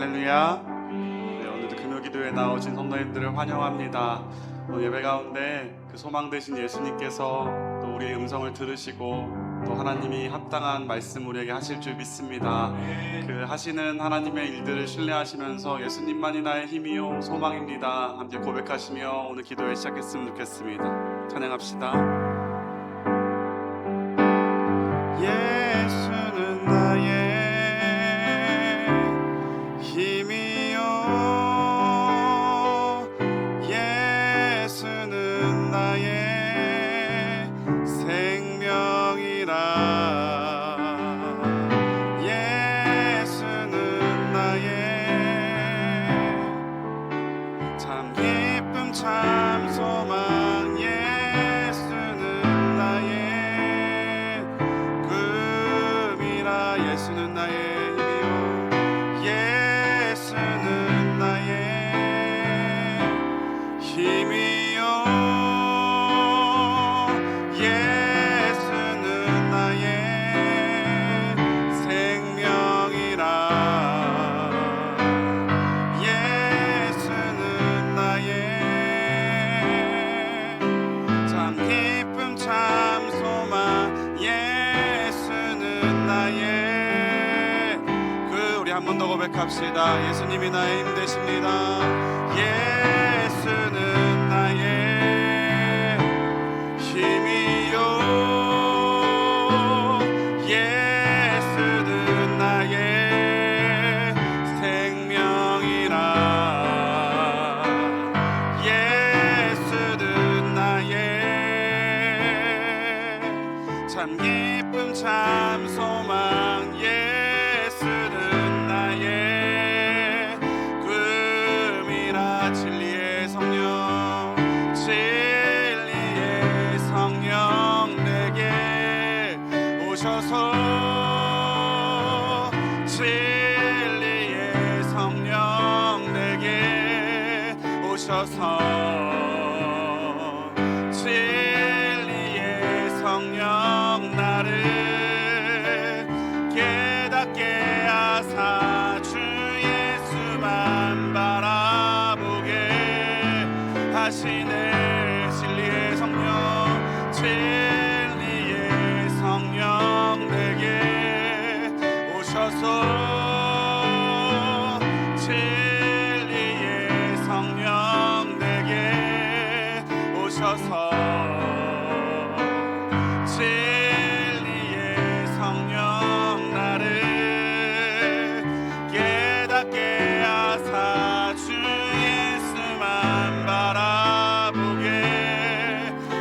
할렐루야. 네, 오늘도 금요기도에 나오신 성도님들을 환영합니다. 예배 가운데 그 소망 되신 예수님께서 또 우리의 음성을 들으시고 또 하나님이 합당한 말씀 우리에게 하실 줄 믿습니다. 그 하시는 하나님의 일들을 신뢰하시면서 예수님만이 나의 힘이요 소망입니다. 함께 고백하시며 오늘 기도회 시작했으면 좋겠습니다. 찬양합시다. 예수는 나의 힘이요 예수는 나의 생명이라 예수는 나의 참 기쁨 참 소망 예수는 나의 꿈이라 예수는 나의 힘이요 예수는 나의 생명이라 예수는 나의 참 기쁨 참 소망 예수는 나의 우리 한 번 더 고백합시다. 예수님이 나의 힘 되십니다. 예수는 나의 힘이요 예수는 나의 생명이라 예수는 나의 참 기쁨 참 소망 예수는 나의 꿈이라 진리의 성령 내게 오셔서 진리의 성령 내게 오셔서 진리의 성령 나를 깨닫게 하사 주 예수만 바라보게 하시네. 진리의 성령 진리의 성령 내게 오셔서 진리의 성령 내게 오셔서 진리의 성령 나를 깨닫게 하사 주 예수만 바라보게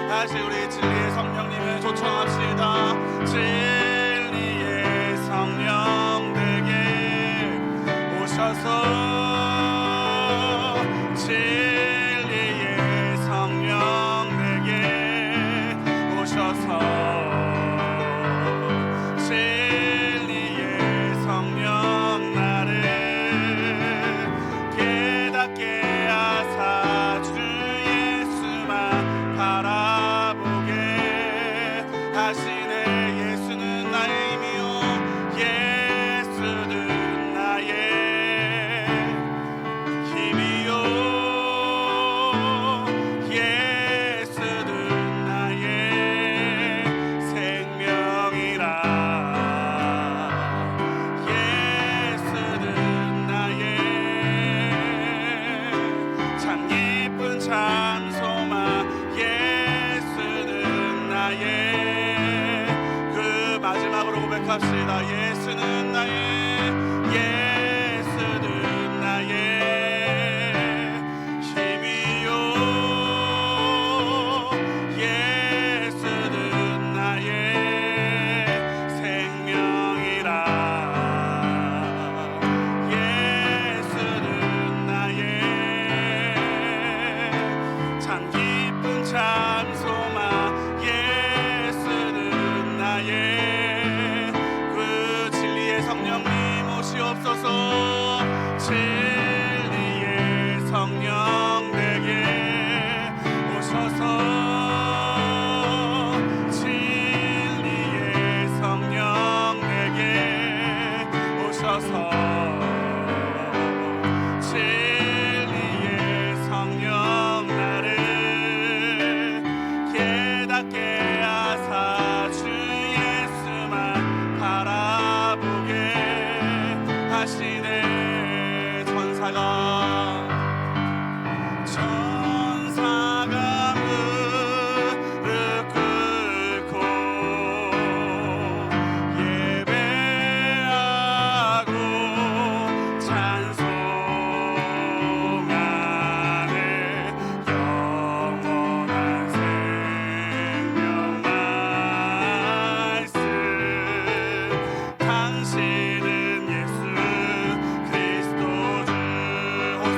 다시 우리 진리의 성령님을 초청합시다. 진리의 성령 내게 오셔서 진리의 성령 내게 오셔서 진리의 성령 나를 깨닫게 하사 주 예수만 바라보게 하시네. 예수는 나의 힘이요 예수는 나의 힘이요 예수는 나의 생명이라 예수는 나의 참 기쁜 참 소망 예수는 나의 마지막으로 고백합시다. 예수는 나의 예수는 나의 힘이요 예수는 나의 생명이라 예수는 나의 참 기쁜 참 소망 예수는 나의 그 진리의 성령님 오시옵소서. 진리의 성령 내게 오셔서 진리의 성령 내게 오셔서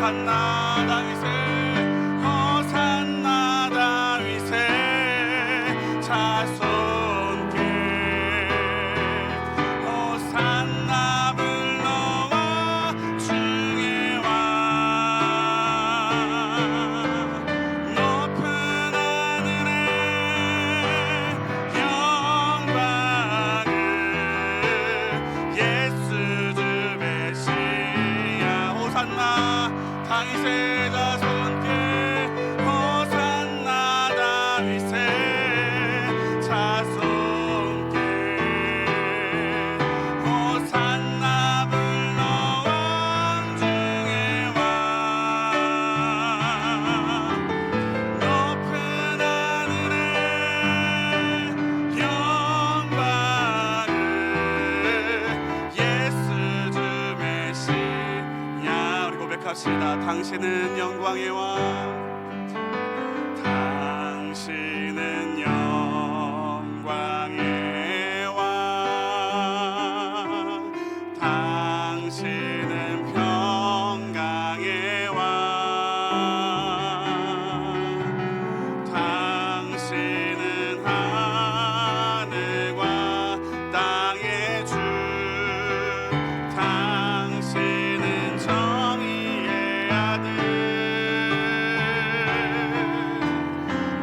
호산나 다윗의 호산나 다윗의 자손께 호산나 불러와 주의 왕 높은 하늘에 영광을 예수 주 메시아 호산나 다윗의 자손께 호산나 다윗의 자손께 호산나 불러와 주의 왕 높은 하늘에 영광을 예수 주 메시아 우리 고백합시다. 당신은 영광의 왕 당신은 영광의 왕 당신은 평강의 왕 당신은 하늘과 땅의 주 당신은 정의의 아들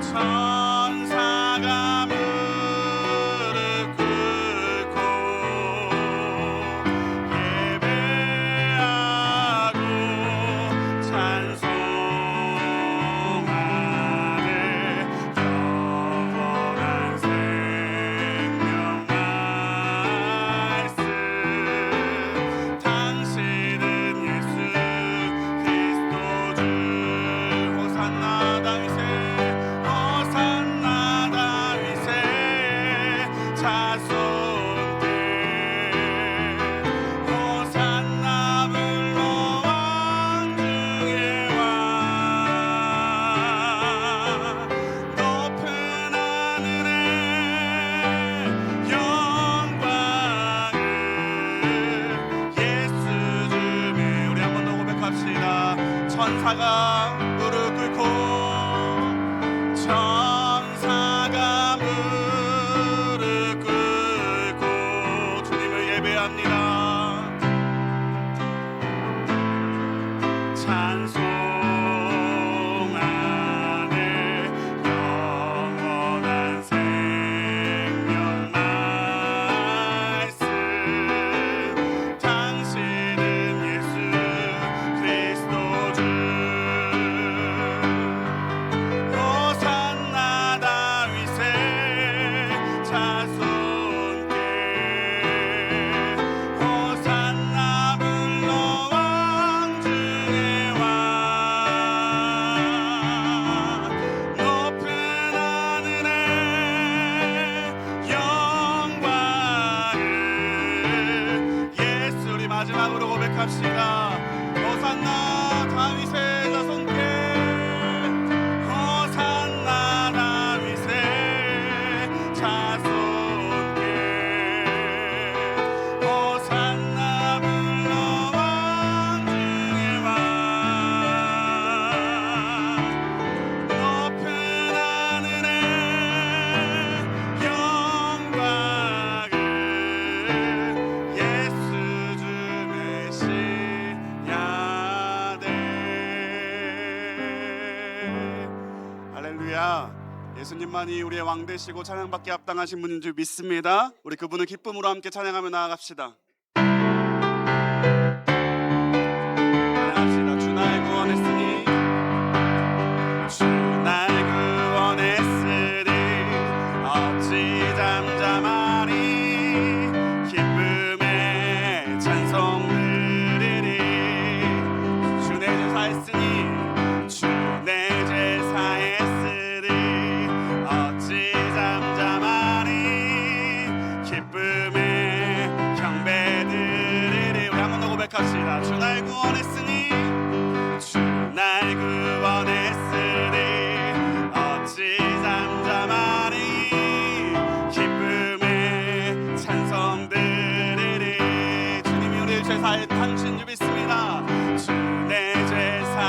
천사가 무릎 꿇고 예배하고 찬송하네 영원한 생명 말씀 당신은 예수 그리스도 주 호산나 다윗의 호산나 다윗의 자손께 호산나 불러와 주의 왕 높은 하늘에 영광을 예수 주의 우리 한 번 더 고백합시다. 천사가 무릎 꿇고 천사가 무릎 꿇고 주님을 예배합니다. 찬송하네 영원한 생명 말씀 당신은 예수 그리스도 주 호산나 다윗의 자손께 호산나 불러와 주의 왕 높은 하늘에 영광을 예수 우리 마지막으로 고백합시다. 호산나 다윗의 자손께 호산나 다윗의 자손께 호산나 불러와 주의 왕 높은 하늘에 영광을 예수 주 메시아 되 할렐루야. 예수님만이 우리의 왕 되시고 찬양받기 합당하신 분인 줄 믿습니다. 우리 그분을 기쁨으로 함께 찬양하며 나아갑시다. 찬양합시다. 주 날 구원했으니 주 날 구원했으니 어찌 잠잠하리 기쁨의 찬송 드리리 주 내 제사했으니 주 내 제사했으니 어찌 잠잠하리 기쁨의 경배 드리리 우리 한 번 더 고백합시다. 주 날 구원했으니 주 날 구원했으니 어찌 잠잠하리 기쁨의 찬송 드리리 주님이 우리를 제사에 당신 주 믿습니다. 주 내 제사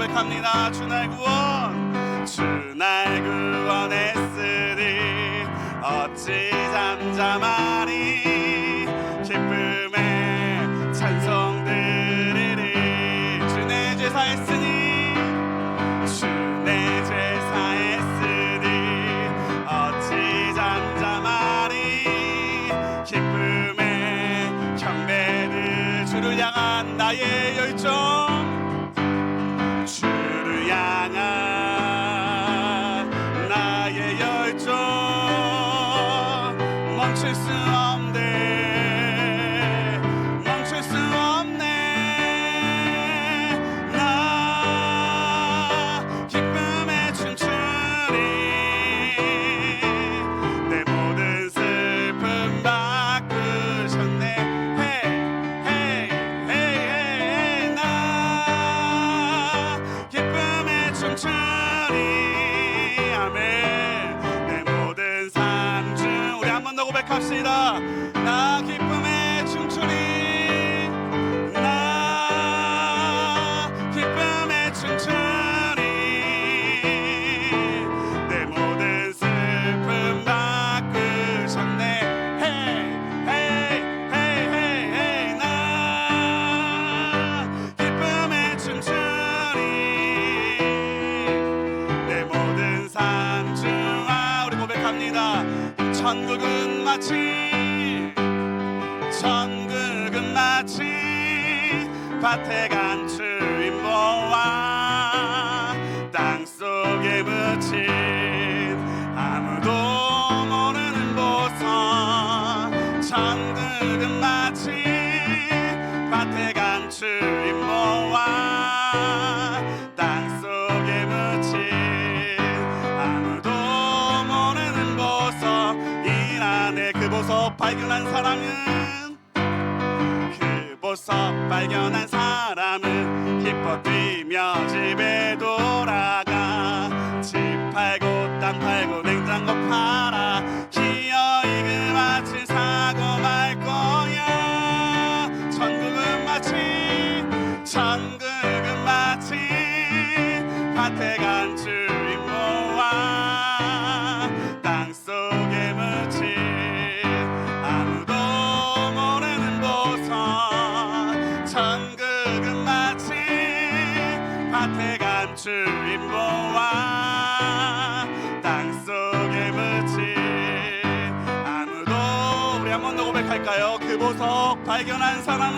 고백합니다. 주 날 구원, 주 날 구원했으니 어찌 잠잠하리. 기쁨의 찬송 드리리. 주 내 죄 사했으니, 주 내 죄 사했으니 어찌 잠잠하리. 기쁨의 경배를, 주를 향한 나의 열정, 주를 향한 나의 열정 멈출 수 없네, 멈출 수 없네. 나 기쁨에 춤추리. 내 모든 슬픔 바꾸셨네. 헤이 헤이 헤이. 나 기쁨에 춤추리. 아멘. 내 모든 삶 중, 우리 한 번 더 고백합시다. 나 기쁨에 춤추리. 나 기쁨에 춤추리. 내 모든 슬픔 바꾸셨네. 헤이 헤이 헤이 헤이 헤이. 나 기쁨에 춤추리. 내 모든 삶 중, 우리 고백합니다. 천국은 마치, 천국은 마치 밭에 간 주인 보아 땅속에 묻힌 아무도 모르는 보석. 천국은 마치 밭에 간 주인 보아 땅속에 묻힌 아무도 모르는 보석. 이 안에 그 보석 발견한 사람은, 그 보석 발견한 사람은 기뻐 뛰며 집에 돌아가. 집 팔고 땅 팔고 냉장고 팔아 기어이 그 밭을 사고 말 거야. 천국은 마치, 천국은 마치 밭에 간 주인 보아 땅속에 묻힌 아무도 모르는 보석. 천국은 마치 밭에 간 주인 보아 땅속에 묻힌 아무도. 우리 한 번 더 고백할까요? 그 보석 발견한 사람은,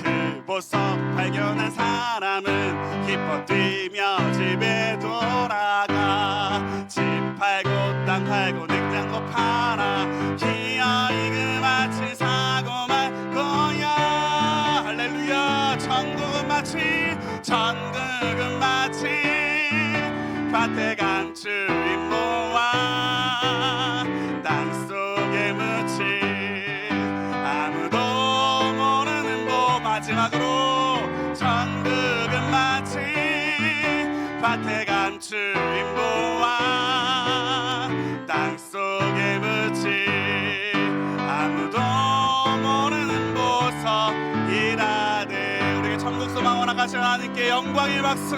그 보석 발견한 사람은 기뻐 뛰며 집에 돌아가. 집 팔고 땅 팔고 냉장고 팔아 기어이 그 밭을 사고 말 거야. 할렐루야. 천국은 마치, 천국은 마치 밭에 간 주인 보아 땅속에 묻힌 아무도 모르는 보. 마지막으로, 천국은 마치 밭에 간 주인 보아 땅속에 묻힌 아무도 모르는 보석이라네. 우리에게 천국 소망 원하시는 하나님께 영광의 박수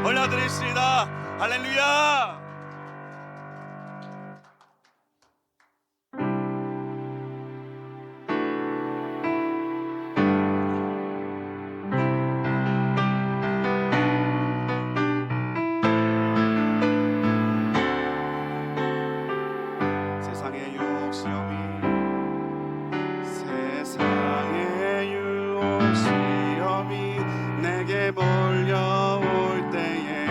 올려드립시다. 할렐루야. 세상의 유혹시험이, 세상의 유혹시험이 내게 몰려올 때에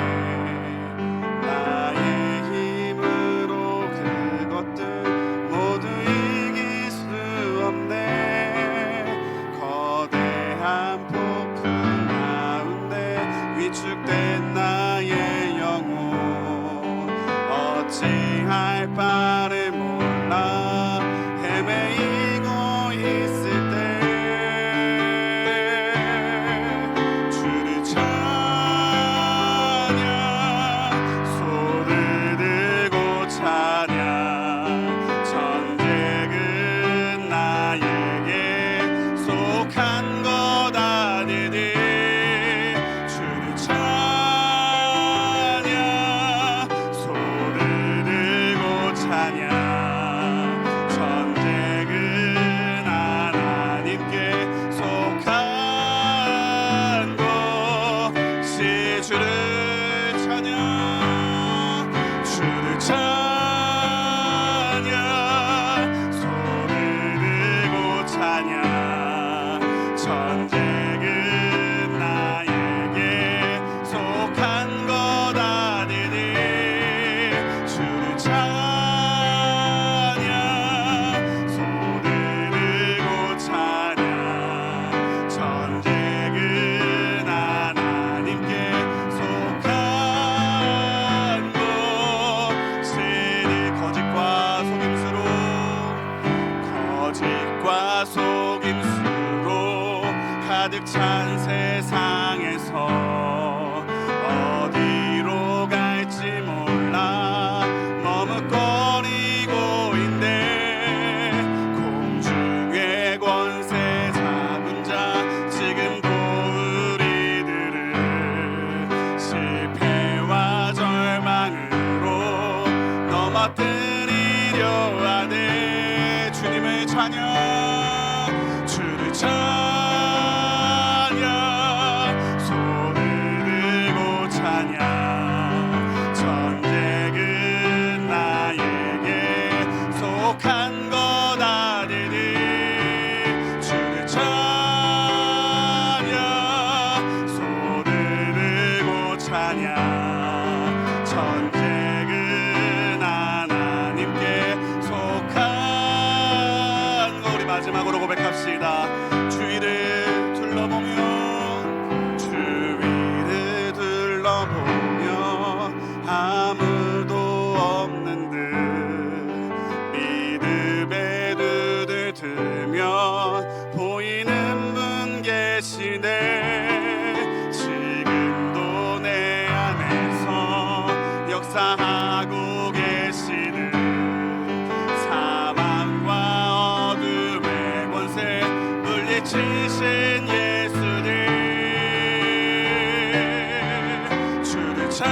나의 힘으로 그것들 모두 이길 수 없네. 거대한 폭풍 가운데 위축된 나의 영혼 어찌할 바를 몰라 헤매이고 있을 때 주를 찬양, 손을 들고 찬양. 전쟁은 나에게 속한 것 아니니 찬양 손을 들고 찬양 전쟁은 나에게 속한 것 아니니 주를 찬양 손을 들고 찬양 전쟁은 하나님께 속한 것이니 거짓과 속임수로 가득 찬 세상에서 어디로 갈지 몰라 머뭇거리고 있네. 공중의 권세 잡은 자 지금도 우리들을 실패와 절망으로 넘어뜨리려 하네. 주님을 찬양 주를 찬양 손을 들고 찬양 전쟁은 나에게 속한 것 아니니 주를 찬양 손을 들고 찬양 전쟁은 하나님께 속한 것. 우리 마지막으로 고백합시다. 주위를 둘러보면 아무도 없는 듯 믿음의 눈을 들면 보이는 분 계시네. 지금도 내 안에서 역사하고 계시는 사망과 어둠의 권세 물리치신 예수님 주를 찬양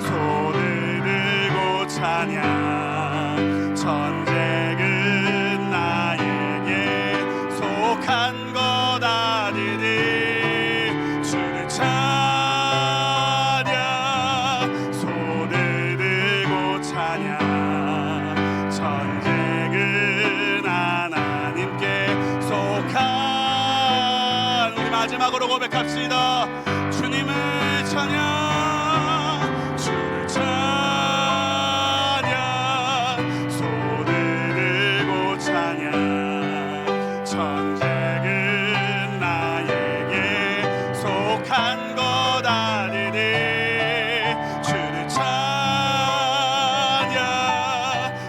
손을 들고 찬양 전쟁은 나에게 속한 것 아니니 주를 찬양 손을 들고 찬양 전쟁은 하나님께 속한. 우리 마지막으로 고백합시다. 주님을 찬양 주를 찬양 손을 들고 찬양 전쟁은 나에게 속한 것 아니니 주를 찬양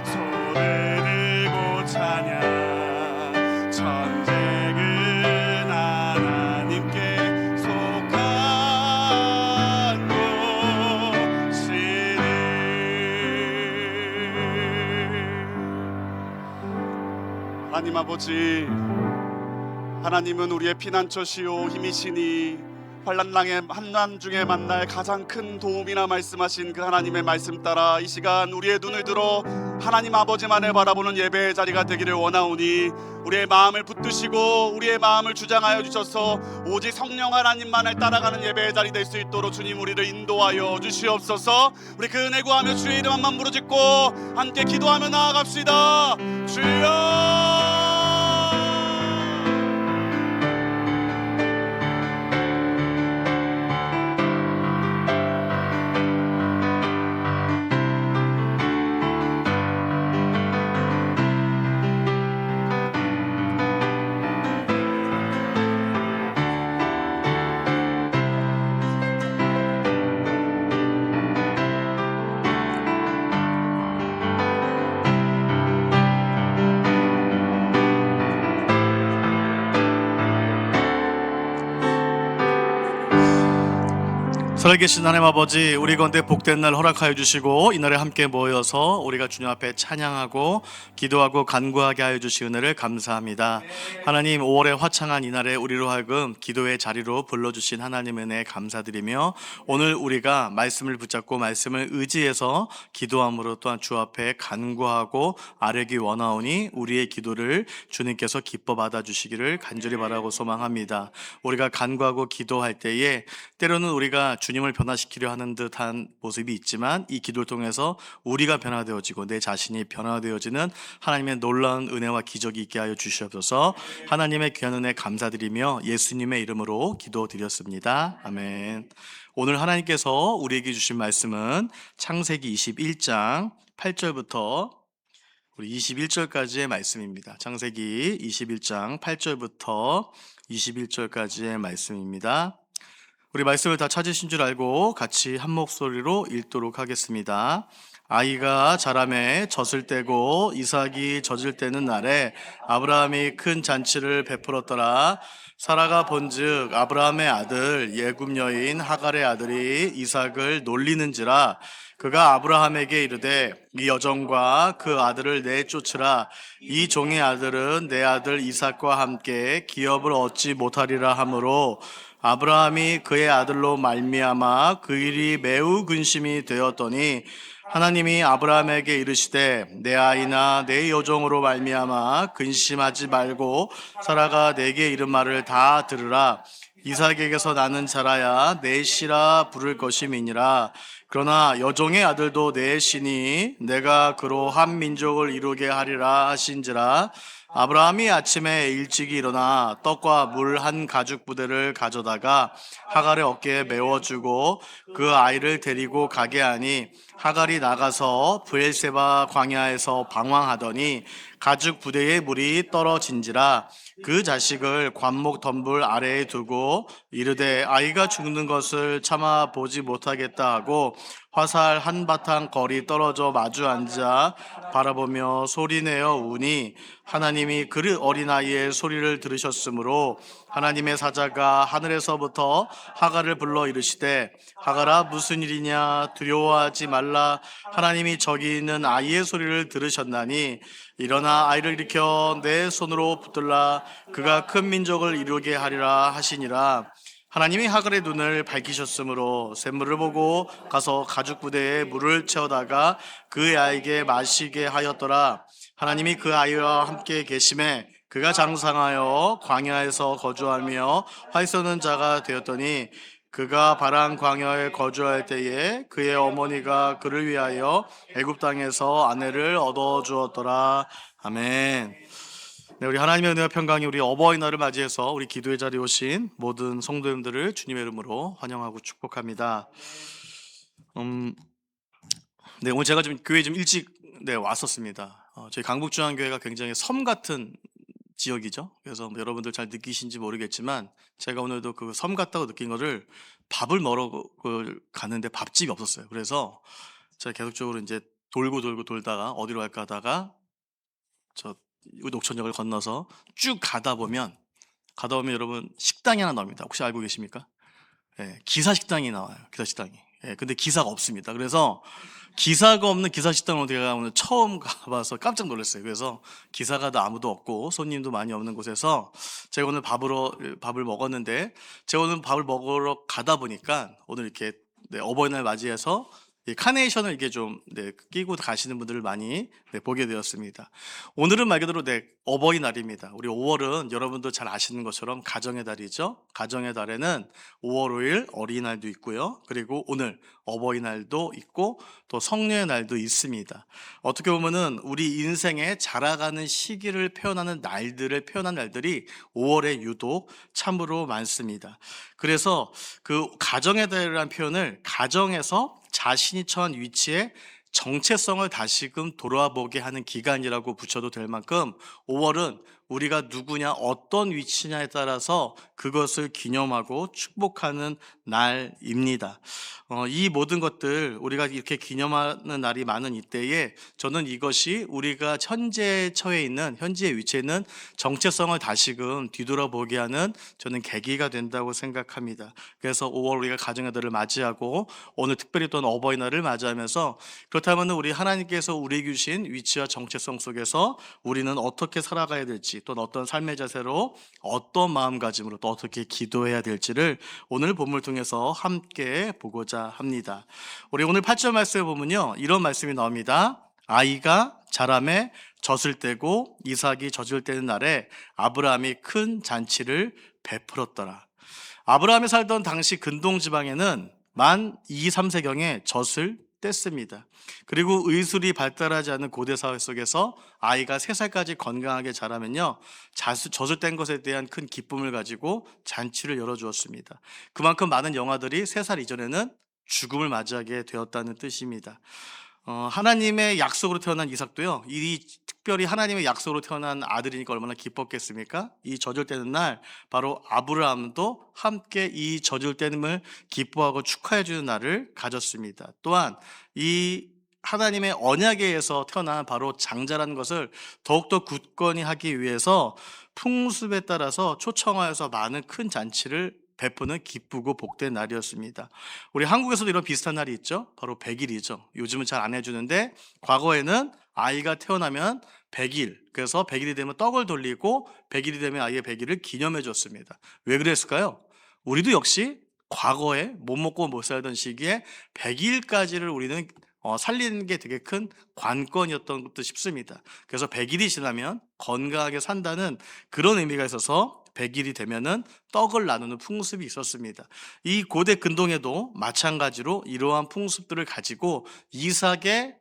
손을 들고 찬양 전쟁은 하나님께 속한 것이니. 하나님 아버지, 하나님은 우리의 피난처시오 힘이시니 환난 중에 만날 가장 큰 도움이나 말씀하신 그 하나님의 말씀 따라 이 시간 우리의 눈을 들어 하나님 아버지만을 바라보는 예배의 자리가 되기를 원하오니 우리의 마음을 붙드시고 우리의 마음을 주장하여 주셔서 오직 성령 하나님만을 따라가는 예배의 자리 될 수 있도록 주님 우리를 인도하여 주시옵소서. 우리 그 은혜 구하며 주의 이름 한번 부르짖고 함께 기도하며 나아갑시다. 주여 살아계신 하나님 아버지, 우리 가운데 복된 날 허락하여 주시고 이날에 함께 모여서 우리가 주님 앞에 찬양하고 기도하고 간구하게 하여 주신 은혜를 감사합니다. 하나님, 5월의 화창한 이날에 우리로 하여금 기도의 자리로 불러주신 하나님 은혜 감사드리며 오늘 우리가 말씀을 붙잡고 말씀을 의지해서 기도함으로 또한 주 앞에 간구하고 아뢰기 원하오니 우리의 기도를 주님께서 기뻐 받아주시기를 간절히 바라고 소망합니다. 우리가 간구하고 기도할 때에 때로는 우리가 주님 주님을 변화시키려 하는 듯한 모습이 있지만 이 기도를 통해서 우리가 변화되어지고 내 자신이 변화되어지는 하나님의 놀라운 은혜와 기적이 있게 하여 주시옵소서. 하나님의 귀한 은혜 감사드리며 예수님의 이름으로 기도드렸습니다. 아멘. 오늘 하나님께서 우리에게 주신 말씀은 창세기 21장 8절부터 우리 21절까지의 말씀입니다. 창세기 21장 8절부터 21절까지의 말씀입니다. 우리 말씀을 다 찾으신 줄 알고 같이 한 목소리로 읽도록 하겠습니다. 아이가 자라매 젖을 떼고 이삭이 젖을 떼는 날에 아브라함이 큰 잔치를 베풀었더라. 사라가 본즉 아브라함의 아들 예굽 여인 하갈의 아들이 이삭을 놀리는지라. 그가 아브라함에게 이르되 이 여종과 그 아들을 내쫓으라. 이 종의 아들은 내 아들 이삭과 함께 기업을 얻지 못하리라 하므로 아브라함이 그의 아들로 말미암아 그 일이 매우 근심이 되었더니 하나님이 아브라함에게 이르시되 내 아이나 내 여종으로 말미암아 근심하지 말고 사라가 내게 이른 말을 다 들으라. 이삭에게서 나는 자라야 내 씨라 부를 것임이니라. 그러나 여종의 아들도 내 씨니 내가 그로 한 민족을 이루게 하리라 하신지라. 아브라함이 아침에 일찍이 일어나 떡과 물 한 가죽 부대를 가져다가 하갈의 어깨에 메워주고 그 아이를 데리고 가게 하니 하갈이 나가서 브엘세바 광야에서 방황하더니 가죽 부대에 물이 떨어진지라. 그 자식을 관목 덤불 아래에 두고 이르되 아이가 죽는 것을 참아 보지 못하겠다 하고 화살 한바탕 거리 떨어져 마주 앉아 바라보며 소리내어 우니 하나님이 그 어린아이의 소리를 들으셨으므로 하나님의 사자가 하늘에서부터 하갈을 불러 이르시되 하갈아 무슨 일이냐 두려워하지 말라. 하나님이 저기 있는 아이의 소리를 들으셨나니 일어나 아이를 일으켜 내 손으로 붙들라. 그가 큰 민족을 이루게 하리라 하시니라. 하나님이 하갈의 눈을 밝히셨으므로 샘물을 보고 가서 가죽 부대에 물을 채우다가 그 아이에게 마시게 하였더라. 하나님이 그 아이와 함께 계심에 그가 장성하여 광야에서 거주하며 활 쏘는 자가 되었더니 그가 바란 광야에 거주할 때에 그의 어머니가 그를 위하여 애굽 땅에서 아내를 얻어 주었더라. 아멘. 네, 우리 하나님의 은혜와 평강이 우리 어버이날을 맞이해서 우리 기도의 자리에 오신 모든 성도님들을 주님의 이름으로 환영하고 축복합니다. 네, 오늘 제가 좀 교회 좀 일찍 왔었습니다. 저희 강북중앙교회가 굉장히 섬 같은 지역이죠. 그래서 여러분들 잘 느끼신지 모르겠지만 제가 오늘도 그 섬 같다고 느낀 거를 밥을 먹으러 가는데 밥집이 없었어요. 그래서 제가 계속적으로 이제 돌다가 어디로 갈까 하다가 저 녹천역을 건너서 쭉 가다 보면 여러분 식당이 하나 나옵니다. 혹시 알고 계십니까? 예, 기사 식당이 나와요. 기사 식당이. 예, 근데 기사가 없습니다. 그래서 기사가 없는 기사 식당으로 제가 오늘 처음 가봐서 깜짝 놀랐어요. 그래서 기사가도 아무도 없고 손님도 많이 없는 곳에서 제가 오늘 밥을 먹었는데 제가 오늘 밥을 먹으러 가다 보니까 오늘 이렇게 어버이날 맞이해서 이 카네이션을 이게 좀 끼고 가시는 분들을 많이 보게 되었습니다. 오늘은 말 그대로 어버이날입니다. 우리 5월은 여러분도 잘 아시는 것처럼 가정의 달이죠. 가정의 달에는 5월 5일 어린이날도 있고요. 그리고 오늘 어버이날도 있고 또 성녀의 날도 있습니다. 어떻게 보면은 우리 인생의 자라가는 시기를 표현하는 날들이 5월에 유독 참으로 많습니다. 그래서 그 가정의 달이라는 표현을 가정에서 자신이 처한 위치에 정체성을 다시금 돌아보게 하는 기간이라고 붙여도 될 만큼 5월은 우리가 누구냐 어떤 위치냐에 따라서 그것을 기념하고 축복하는 날입니다. 이 모든 것들 우리가 이렇게 기념하는 날이 많은 이때에 저는 이것이 우리가 현재에 처해 있는 현재의 위치에 있는 정체성을 다시금 뒤돌아보게 하는 저는 계기가 된다고 생각합니다. 그래서 5월 우리가 가정의 달을 맞이하고 오늘 특별히 또 어버이날을 맞이하면서 그렇다면 우리 하나님께서 우리에게 주신 위치와 정체성 속에서 우리는 어떻게 살아가야 될지 또 어떤 삶의 자세로 어떤 마음가짐으로 또 어떻게 기도해야 될지를 오늘 본문을 통해서 함께 보고자 합니다. 우리 오늘 8절 말씀에 보면요 이런 말씀이 나옵니다. 아이가 자라매 젖을 떼고 이삭이 젖을 떼는 날에 아브라함이 큰 잔치를 베풀었더라. 아브라함이 살던 당시 근동 지방에는 만 2, 3세경에 젖을 뗐습니다. 그리고 의술이 발달하지 않은 고대 사회 속에서 아이가 3살까지 건강하게 자라면요, 젖을 뗀 것에 대한 큰 기쁨을 가지고 잔치를 열어주었습니다. 그만큼 많은 영아들이 3살 이전에는 죽음을 맞이하게 되었다는 뜻입니다. 하나님의 약속으로 태어난 이삭도요, 특별히 하나님의 약속으로 태어난 아들이니까 얼마나 기뻤겠습니까? 이 젖을 떼는 날, 바로 아브라함도 함께 이 젖을 떼임을 기뻐하고 축하해 주는 날을 가졌습니다. 또한 이 하나님의 언약에 의해서 태어난 바로 장자라는 것을 더욱더 굳건히 하기 위해서 풍습에 따라서 초청하여서 많은 큰 잔치를 베푸는 기쁘고 복된 날이었습니다. 우리 한국에서도 이런 비슷한 날이 있죠. 바로 100일이죠. 요즘은 잘 안 해주는데, 과거에는 아이가 태어나면 100일, 그래서 100일이 되면 떡을 돌리고 100일이 되면 아이의 100일을 기념해 줬습니다. 왜 그랬을까요? 우리도 역시 과거에 못 먹고 못 살던 시기에 100일까지를 우리는 살리는 게 되게 큰 관건이었던 것도 싶습니다. 그래서 100일이 지나면 건강하게 산다는 그런 의미가 있어서 100일이 되면은 떡을 나누는 풍습이 있었습니다. 이 고대 근동에도 마찬가지로 이러한 풍습들을 가지고 이삭의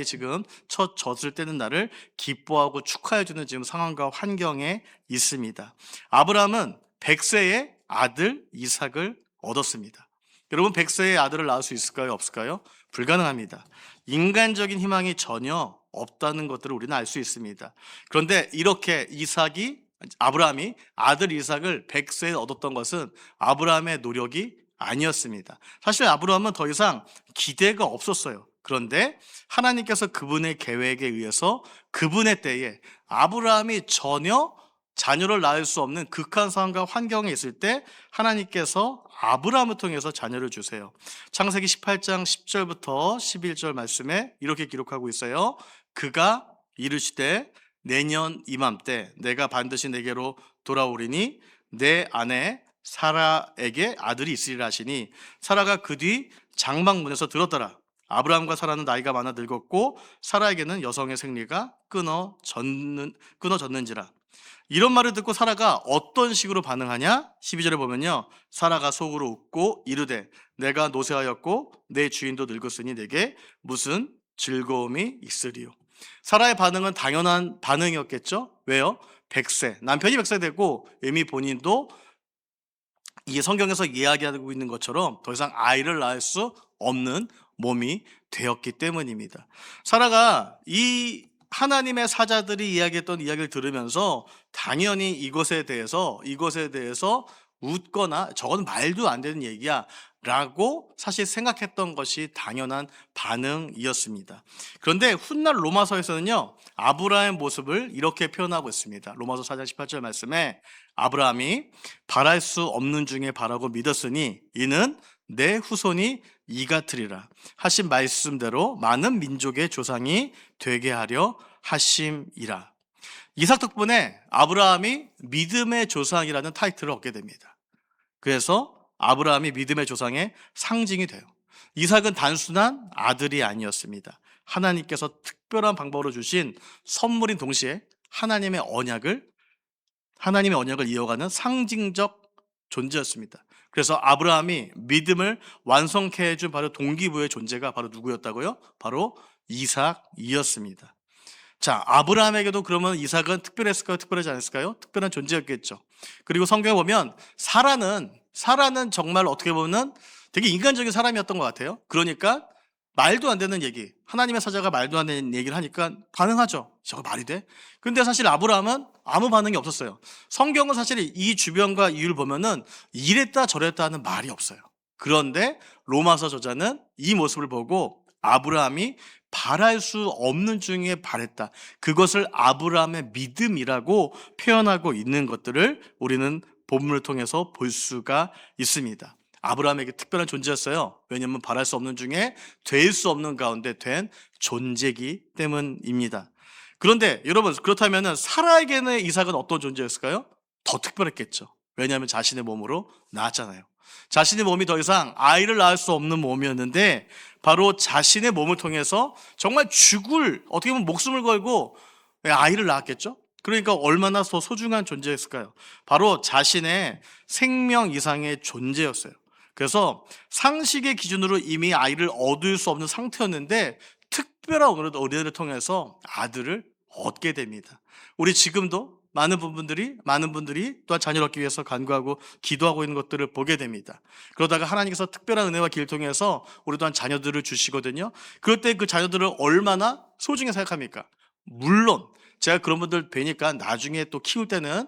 지금 첫 젖을 떼는 날을 기뻐하고 축하해주는 지금 상황과 환경에 있습니다. 아브라함은 100세의 아들 이삭을 얻었습니다. 여러분, 100세의 아들을 낳을 수 있을까요? 없을까요? 불가능합니다. 인간적인 희망이 전혀 없다는 것들을 우리는 알 수 있습니다. 그런데 이렇게 아브라함이 아들 이삭을 100세에 얻었던 것은 아브라함의 노력이 아니었습니다. 사실 아브라함은 더 이상 기대가 없었어요. 그런데 하나님께서 그분의 계획에 의해서 그분의 때에 아브라함이 전혀 자녀를 낳을 수 없는 극한 상황과 환경에 있을 때 하나님께서 아브라함을 통해서 자녀를 주세요. 창세기 18장 10절부터 11절 말씀에 이렇게 기록하고 있어요. 그가 이르시되 내년 이맘때 내가 반드시 내게로 돌아오리니 내 아내 사라에게 아들이 있으리라 하시니 사라가 그 뒤 장막문에서 들었더라. 아브라함과 사라는 나이가 많아 늙었고 사라에게는 여성의 생리가 끊어졌는지라. 이런 말을 듣고 사라가 어떤 식으로 반응하냐? 12절에 보면요, 사라가 속으로 웃고 이르되 내가 노쇠하였고 내 주인도 늙었으니 내게 무슨 즐거움이 있으리요. 사라의 반응은 당연한 반응이었겠죠. 왜요? 100세, 남편이 100세 되고 이미 본인도 이 성경에서 이야기하고 있는 것처럼 더 이상 아이를 낳을 수 없는 몸이 되었기 때문입니다. 사라가 이 하나님의 사자들이 이야기했던 이야기를 들으면서 당연히 이것에 대해서 웃거나 저건 말도 안 되는 얘기야 라고 사실 생각했던 것이 당연한 반응이었습니다. 그런데 훗날 로마서에서는요, 아브라함의 모습을 이렇게 표현하고 있습니다. 로마서 4장 18절 말씀에 아브라함이 바랄 수 없는 중에 바라고 믿었으니 이는 내 후손이 이같으리라 하신 말씀대로 많은 민족의 조상이 되게 하려 하심이라. 이삭 덕분에 아브라함이 믿음의 조상이라는 타이틀을 얻게 됩니다. 그래서 아브라함이 믿음의 조상의 상징이 돼요. 이삭은 단순한 아들이 아니었습니다. 하나님께서 특별한 방법으로 주신 선물인 동시에 하나님의 언약을 이어가는 상징적 존재였습니다. 그래서 아브라함이 믿음을 완성케 해준 바로 동기부의 존재가 바로 누구였다고요? 바로 이삭이었습니다. 자, 아브라함에게도 그러면 이삭은 특별했을까요? 특별하지 않았을까요? 특별한 존재였겠죠. 그리고 성경에 보면 사라는 정말 어떻게 보면 되게 인간적인 사람이었던 것 같아요. 그러니까 말도 안 되는 얘기, 하나님의 사자가 말도 안 되는 얘기를 하니까 반응하죠. 저거 말이 돼? 근데 사실 아브라함은 아무 반응이 없었어요. 성경은 사실 이 주변과 이유를 보면은 이랬다 저랬다 하는 말이 없어요. 그런데 로마서 저자는 이 모습을 보고 아브라함이 바랄 수 없는 중에 바랬다, 그것을 아브라함의 믿음이라고 표현하고 있는 것들을 우리는 본문을 통해서 볼 수가 있습니다. 아브라함에게 특별한 존재였어요. 왜냐하면 바랄 수 없는 중에 될 수 없는 가운데 된 존재이기 때문입니다. 그런데 여러분, 그렇다면 사라에게는 이삭은 어떤 존재였을까요? 더 특별했겠죠. 왜냐하면 자신의 몸으로 낳았잖아요. 자신의 몸이 더 이상 아이를 낳을 수 없는 몸이었는데 바로 자신의 몸을 통해서 정말 어떻게 보면 목숨을 걸고 아이를 낳았겠죠. 그러니까 얼마나 더 소중한 존재였을까요? 바로 자신의 생명 이상의 존재였어요. 그래서 상식의 기준으로 이미 아이를 얻을 수 없는 상태였는데 특별한 은혜를 통해서 아들을 얻게 됩니다. 우리 지금도 많은 분들이 또한 자녀를 얻기 위해서 간구하고 기도하고 있는 것들을 보게 됩니다. 그러다가 하나님께서 특별한 은혜와 길을 통해서 우리 또한 자녀들을 주시거든요. 그럴 때 그 자녀들을 얼마나 소중히 생각합니까? 물론 제가 그런 분들 뵈니까 나중에 또 키울 때는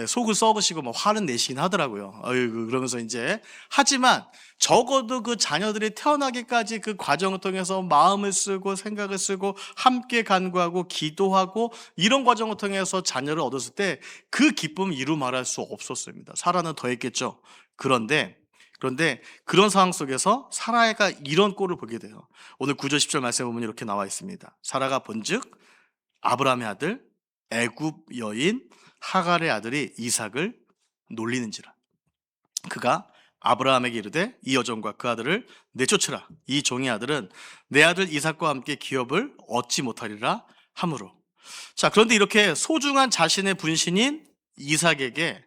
속을 썩으시고 뭐 화는 내시긴 하더라고요. 어이구, 그러면서 이제. 하지만 적어도 그 자녀들이 태어나기까지 그 과정을 통해서 마음을 쓰고 생각을 쓰고 함께 간구하고 기도하고 이런 과정을 통해서 자녀를 얻었을 때 그 기쁨을 이루 말할 수 없었습니다. 사라는 더했겠죠. 그런데 그런 상황 속에서 사라가 이런 꼴을 보게 돼요. 오늘 9절 10절 말씀에 보면 이렇게 나와 있습니다. 사라가 본즉 아브라함의 아들 애굽 여인 하갈의 아들이 이삭을 놀리는지라. 그가 아브라함에게 이르되 이 여종과 그 아들을 내쫓으라. 이 종의 아들은 내 아들 이삭과 함께 기업을 얻지 못하리라 하므로. 자, 그런데 이렇게 소중한 자신의 분신인 이삭에게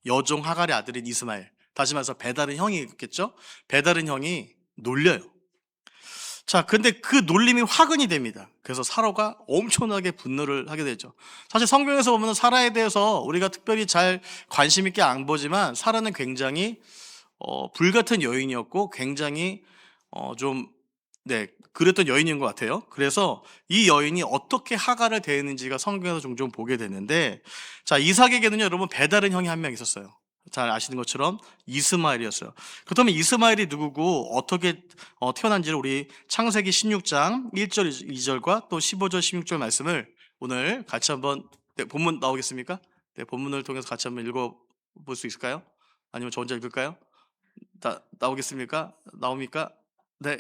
여종 하갈의 아들인 이스마엘, 다시 말해서 배다른 형이 있겠죠? 배다른 형이 놀려요. 자, 근데 그 놀림이 화근이 됩니다. 그래서 사라가 엄청나게 분노를 하게 되죠. 사실 성경에서 보면 사라에 대해서 우리가 특별히 잘 관심 있게 안 보지만 사라는 굉장히 불같은 여인이었고 굉장히 그랬던 여인인 것 같아요. 그래서 이 여인이 어떻게 하갈을 대했는지가 성경에서 종종 보게 되는데, 자, 이삭에게는요, 여러분 배다른 형이 한 명 있었어요. 잘 아시는 것처럼 이스마엘이었어요. 그렇다면 이스마엘이 누구고 어떻게 태어난지를 우리 창세기 16장 1절 2절과 또 15절 16절 말씀을 오늘 같이 한번, 본문 나오겠습니까? 본문을 통해서 같이 한번 읽어볼 수 있을까요? 아니면 저 혼자 읽을까요? 나오겠습니까? 나옵니까? 네.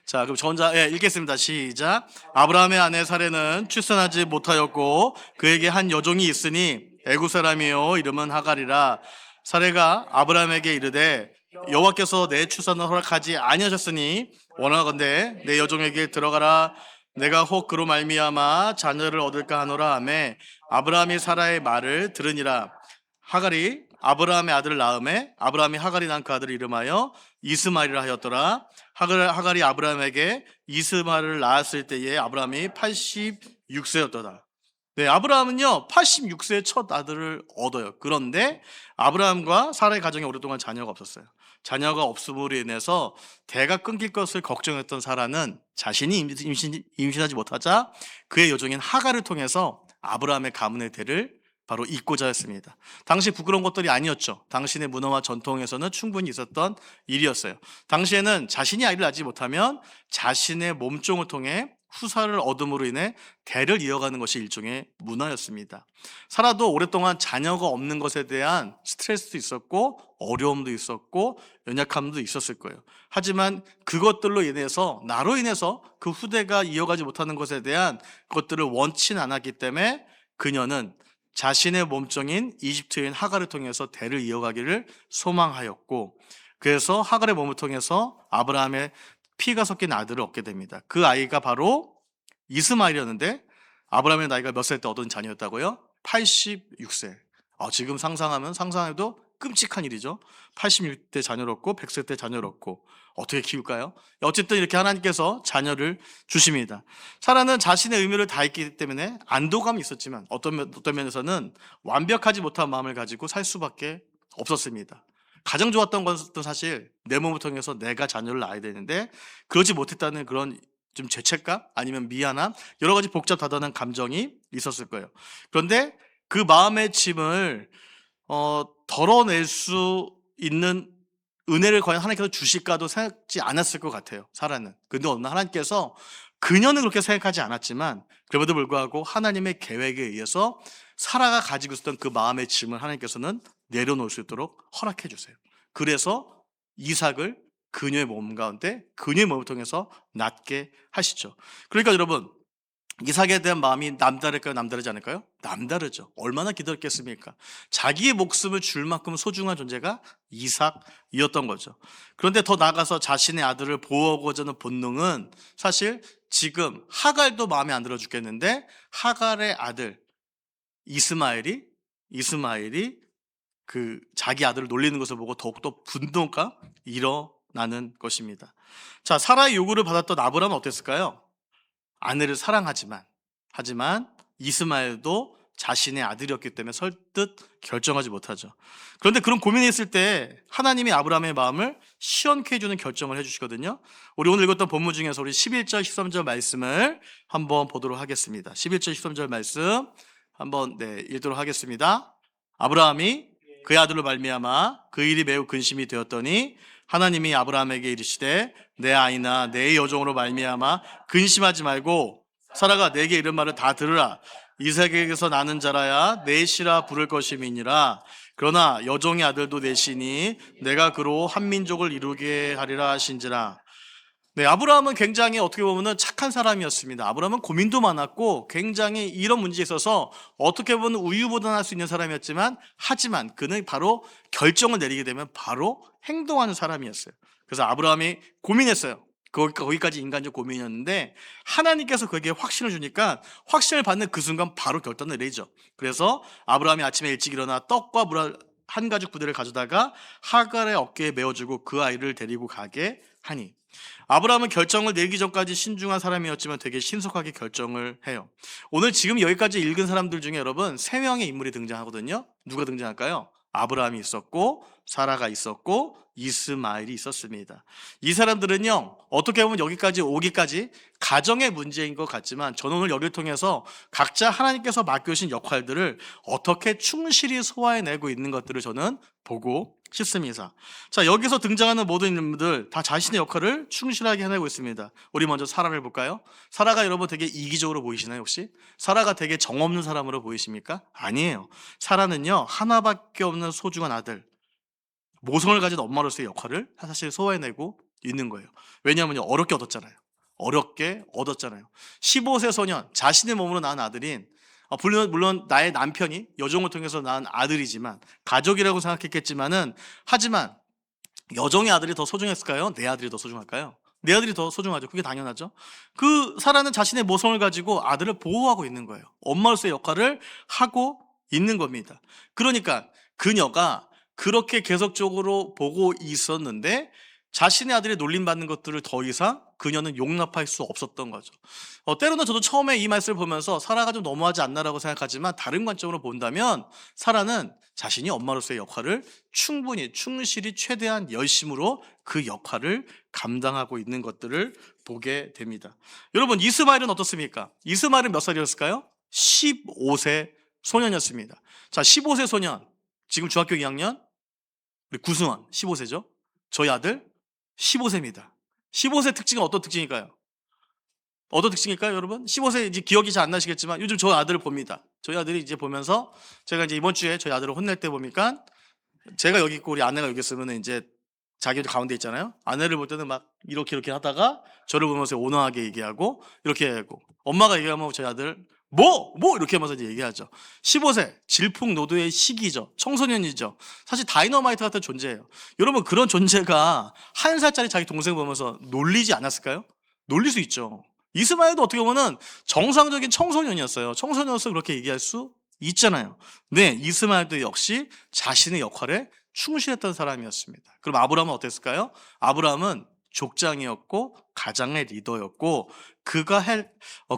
자, 그럼 저 혼자 읽겠습니다. 시작. 아브라함의 아내 사레는 출산하지 못하였고 그에게 한 여종이 있으니 애굽 사람이요 이름은 하갈이라. 사레가 아브라함에게 이르되 여호와께서 내 출산을 허락하지 아니하셨으니 원하건대 내 여종에게 들어가라. 내가 혹 그로 말미암아 자녀를 얻을까 하노라 하매 아브라함이 사라의 말을 들으니라. 하갈이 아브라함의 아들을 낳음에 아브라함이 하갈이 낳은 그 아들을 이름하여 이스마엘이라 하였더라. 하갈이 아브라함에게 이스마엘을 낳았을 때에 아브라함이 86세였더라. 네, 아브라함은요 86세에 첫 아들을 얻어요. 그런데 아브라함과 사라의 가정에 오랫동안 자녀가 없었어요. 자녀가 없음으로 인해서 대가 끊길 것을 걱정했던 사라는 자신이 임신하지 못하자 그의 여종인 하갈을 통해서 아브라함의 가문의 대를 바로 잇고자 했습니다. 당시 부끄러운 것들이 아니었죠. 당신의 문화와 전통에서는 충분히 있었던 일이었어요. 당시에는 자신이 아이를 낳지 못하면 자신의 몸종을 통해 후사를 얻음으로 인해 대를 이어가는 것이 일종의 문화였습니다. 사라도 오랫동안 자녀가 없는 것에 대한 스트레스도 있었고 어려움도 있었고 연약함도 있었을 거예요. 하지만 그것들로 인해서 나로 인해서 그 후대가 이어가지 못하는 것에 대한 것들을 원치는 않았기 때문에 그녀는 자신의 몸종인 이집트인 하갈을 통해서 대를 이어가기를 소망하였고, 그래서 하갈의 몸을 통해서 아브라함의 피가 섞인 아들을 얻게 됩니다. 그 아이가 바로 이스마엘이었는데 아브라함의 나이가 몇 살 때 얻은 자녀였다고요? 86세. 지금 상상해도 끔찍한 일이죠. 86대 자녀를 얻고 100세 때 자녀를 얻고 어떻게 키울까요? 어쨌든 이렇게 하나님께서 자녀를 주십니다. 사라는 자신의 의무를 다했기 때문에 안도감이 있었지만 어떤 면에서는 완벽하지 못한 마음을 가지고 살 수밖에 없었습니다. 가장 좋았던 것은 사실 내 몸을 통해서 내가 자녀를 낳아야 되는데 그러지 못했다는 그런 좀 죄책감 아니면 미안함 여러 가지 복잡다단한 감정이 있었을 거예요. 그런데 그 마음의 짐을 덜어낼 수 있는 은혜를 과연 하나님께서 주실까도 생각지 않았을 것 같아요. 사라는. 근데 어느 날 하나님께서 그녀는 그렇게 생각하지 않았지만 그럼에도 불구하고 하나님의 계획에 의해서 사라가 가지고 있었던 그 마음의 짐을 하나님께서는 내려놓을 수 있도록 허락해 주세요. 그래서 이삭을 그녀의 몸 가운데 그녀의 몸을 통해서 낳게 하시죠. 그러니까 여러분 이삭에 대한 마음이 남다를까요? 남다르지 않을까요? 남다르죠. 얼마나 기다렸겠습니까? 자기의 목숨을 줄 만큼 소중한 존재가 이삭이었던 거죠. 그런데 더 나아가서 자신의 아들을 보호하고자 하는 본능은 사실 지금 하갈도 마음에 안 들어 죽겠는데 하갈의 아들 이스마엘이 그 자기 아들을 놀리는 것을 보고 더욱더 분노가 일어나는 것입니다. 자, 사라의 요구를 받았던 아브라함은 어땠을까요? 아내를 하지만 이스마엘도 자신의 아들이었기 때문에 설득 결정하지 못하죠. 그런데 그런 고민이 있을 때 하나님이 아브라함의 마음을 시원케 해주는 결정을 해주시거든요. 우리 오늘 읽었던 본문 중에서 우리 11절 13절 말씀을 한번 보도록 하겠습니다. 11절 13절 말씀 한번 읽도록 하겠습니다. 아브라함이 그의 아들로 말미암아 그 일이 매우 근심이 되었더니 하나님이 아브라함에게 이르시되 내 아이나 내 여종으로 말미암아 근심하지 말고 사라가 내게 이른 말을 다 들으라. 이삭에게서 나는 자라야 넷이라 부를 것임이니라. 그러나 여종의 아들도 넷이니 내가 그로 한 민족을 이루게 하리라 하신지라. 네, 아브라함은 굉장히 어떻게 보면 착한 사람이었습니다. 아브라함은 고민도 많았고 굉장히 이런 문제에 있어서 어떻게 보면 우유부단할 수 있는 사람이었지만 하지만 그는 바로 결정을 내리게 되면 바로 행동하는 사람이었어요. 그래서 아브라함이 고민했어요. 거기까지 인간적 고민이었는데 하나님께서 그에게 확신을 주니까 확신을 받는 그 순간 바로 결단을 내리죠. 그래서 아브라함이 아침에 일찍 일어나 떡과 물 한 가죽 부대를 가져다가 하갈의 어깨에 메어주고 그 아이를 데리고 가게 하니, 아브라함은 결정을 내리기 전까지 신중한 사람이었지만 되게 신속하게 결정을 해요. 오늘 지금 여기까지 읽은 사람들 중에 여러분 3명의 인물이 등장하거든요. 누가 등장할까요? 아브라함이 있었고 사라가 있었고 이스마엘이 있었습니다. 이 사람들은요, 어떻게 보면 여기까지 오기까지 가정의 문제인 것 같지만 저는 오늘 여기를 통해서 각자 하나님께서 맡겨주신 역할들을 어떻게 충실히 소화해내고 있는 것들을 저는 보고 싶습니다. 자, 여기서 등장하는 모든 인물들 다 자신의 역할을 충실하게 해내고 있습니다. 우리 먼저 사라를 볼까요? 사라가 여러분 되게 이기적으로 보이시나요 혹시? 사라가 되게 정없는 사람으로 보이십니까? 아니에요. 사라는요, 하나밖에 없는 소중한 아들, 모성을 가진 엄마로서의 역할을 사실 소화해내고 있는 거예요. 왜냐하면 어렵게 얻었잖아요. 15세 소년, 자신의 몸으로 낳은 아들인, 물론 나의 남편이 여종을 통해서 낳은 아들이지만 가족이라고 생각했겠지만은, 하지만 여종의 아들이 더 소중했을까요? 내 아들이 더 소중할까요? 내 아들이 더 소중하죠. 그게 당연하죠. 그 사라는 자신의 모성을 가지고 아들을 보호하고 있는 거예요. 엄마로서의 역할을 하고 있는 겁니다. 그러니까 그녀가 그렇게 계속적으로 보고 있었는데 자신의 아들이 놀림받는 것들을 더 이상 그녀는 용납할 수 없었던 거죠. 때로는 저도 처음에 이 말씀을 보면서 사라가 좀 너무하지 않나라고 생각하지만, 다른 관점으로 본다면 사라는 자신이 엄마로서의 역할을 충분히 충실히 최대한 열심으로 그 역할을 감당하고 있는 것들을 보게 됩니다. 여러분, 이스마엘은 어떻습니까? 이스마엘은 몇 살이었을까요? 15세 소년이었습니다. 자, 15세 소년, 지금 중학교 2학년, 우리 구승원 15세죠. 저희 아들 15세입니다. 15세 특징은 어떤 특징일까요? 여러분? 15세 이제 기억이 잘 안 나시겠지만 요즘 저희 아들을 봅니다. 저희 아들이 이제 보면서, 제가 이제 이번 주에 저희 아들을 혼낼 때 보니까 제가 여기 있고 우리 아내가 여기 있으면 이제 자기 가운데 있잖아요. 아내를 볼 때는 막 이렇게 하다가 저를 보면서 온화하게 얘기하고 이렇게 하고, 엄마가 얘기하면 저희 아들 뭐 이렇게 하면서 이제 얘기하죠. 15세 질풍노도의 시기죠. 청소년이죠. 사실 다이너마이트 같은 존재예요. 여러분, 그런 존재가 1살짜리 자기 동생 보면서 놀리지 않았을까요? 놀릴 수 있죠. 이스마엘도 어떻게 보면 정상적인 청소년이었어요. 청소년으로서 그렇게 얘기할 수 있잖아요. 네, 이스마엘도 역시 자신의 역할에 충실했던 사람이었습니다. 그럼 아브라함은 어땠을까요? 아브라함은 족장이었고 가장의 리더였고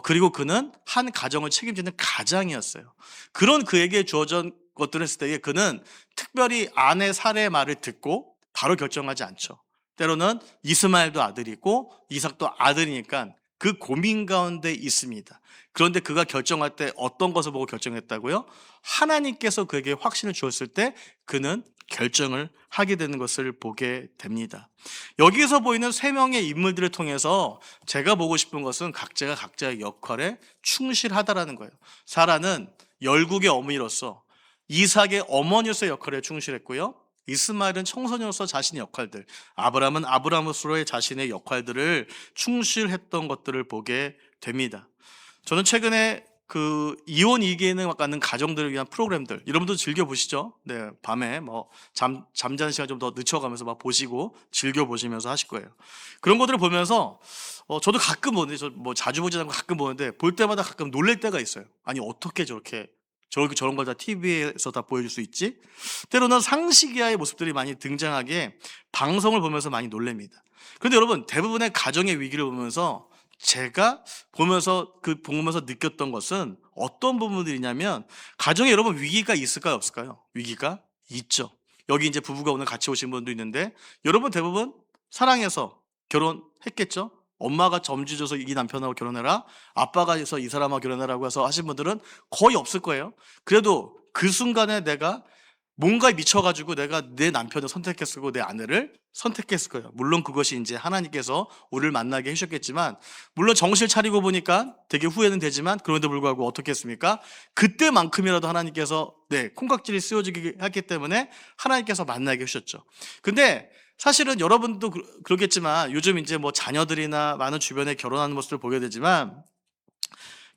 그리고 그는 한 가정을 책임지는 가장이었어요. 그런 그에게 주어진 것들을 했을 때에 그는 특별히 아내 사례의 말을 듣고 바로 결정하지 않죠. 때로는 이스마엘도 아들이고 이삭도 아들이니까 그 고민 가운데 있습니다. 그런데 그가 결정할 때 어떤 것을 보고 결정했다고요? 하나님께서 그에게 확신을 주었을 때 그는 결정을 하게 되는 것을 보게 됩니다. 여기에서 보이는 3명의 인물들을 통해서 제가 보고 싶은 것은 각자가 각자의 역할에 충실하다라는 거예요. 사라는 열국의 어머니로서, 이삭의 어머니로서의 역할에 충실했고요. 이스마엘은 청소년으로서 자신의 역할들, 아브라함은 아브라함으로서의 자신의 역할들을 충실했던 것들을 보게 됩니다. 저는 최근에 그 이혼 이기능 갖는 가정들을 위한 프로그램들, 여러분도 즐겨보시죠? 네, 밤에 잠자는 시간 좀 더 늦춰가면서 보시고 즐겨보시면서 하실 거예요. 그런 것들을 보면서 저도 가끔 보는데, 자주 보지 않고 가끔 보는데, 볼 때마다 가끔 놀랄 때가 있어요. 아니, 어떻게 저렇게 저런 걸 다 TV에서 다 보여줄 수 있지? 때로는 상식 이하의 모습들이 많이 등장하게 방송을 보면서 많이 놀랍니다. 그런데 여러분, 대부분의 가정의 위기를 보면서 제가 보면서 느꼈던 것은 어떤 부분들이냐면, 가정에 여러분 위기가 있을까요, 없을까요? 위기가 있죠. 여기 이제 부부가 오늘 같이 오신 분도 있는데, 여러분 대부분 사랑해서 결혼했겠죠? 엄마가 점주 줘서 이 남편하고 결혼해라, 아빠가 해서 이 사람하고 결혼해라고 해서 하신 분들은 거의 없을 거예요. 그래도 그 순간에 내가 뭔가에 미쳐가지고 내가 내 남편을 선택했고 내 아내를 선택했을 거예요. 물론 그것이 이제 하나님께서 우리를 만나게 해주셨겠지만, 물론 정신 차리고 보니까 되게 후회는 되지만, 그런데도 불구하고 어떻게 했습니까? 그때만큼이라도 하나님께서 콩깍지를 씌워주게 했기 때문에 하나님께서 만나게 해주셨죠. 근데 사실은 여러분도 그러겠지만, 요즘 이제 뭐 자녀들이나 많은 주변에 결혼하는 모습을 보게 되지만,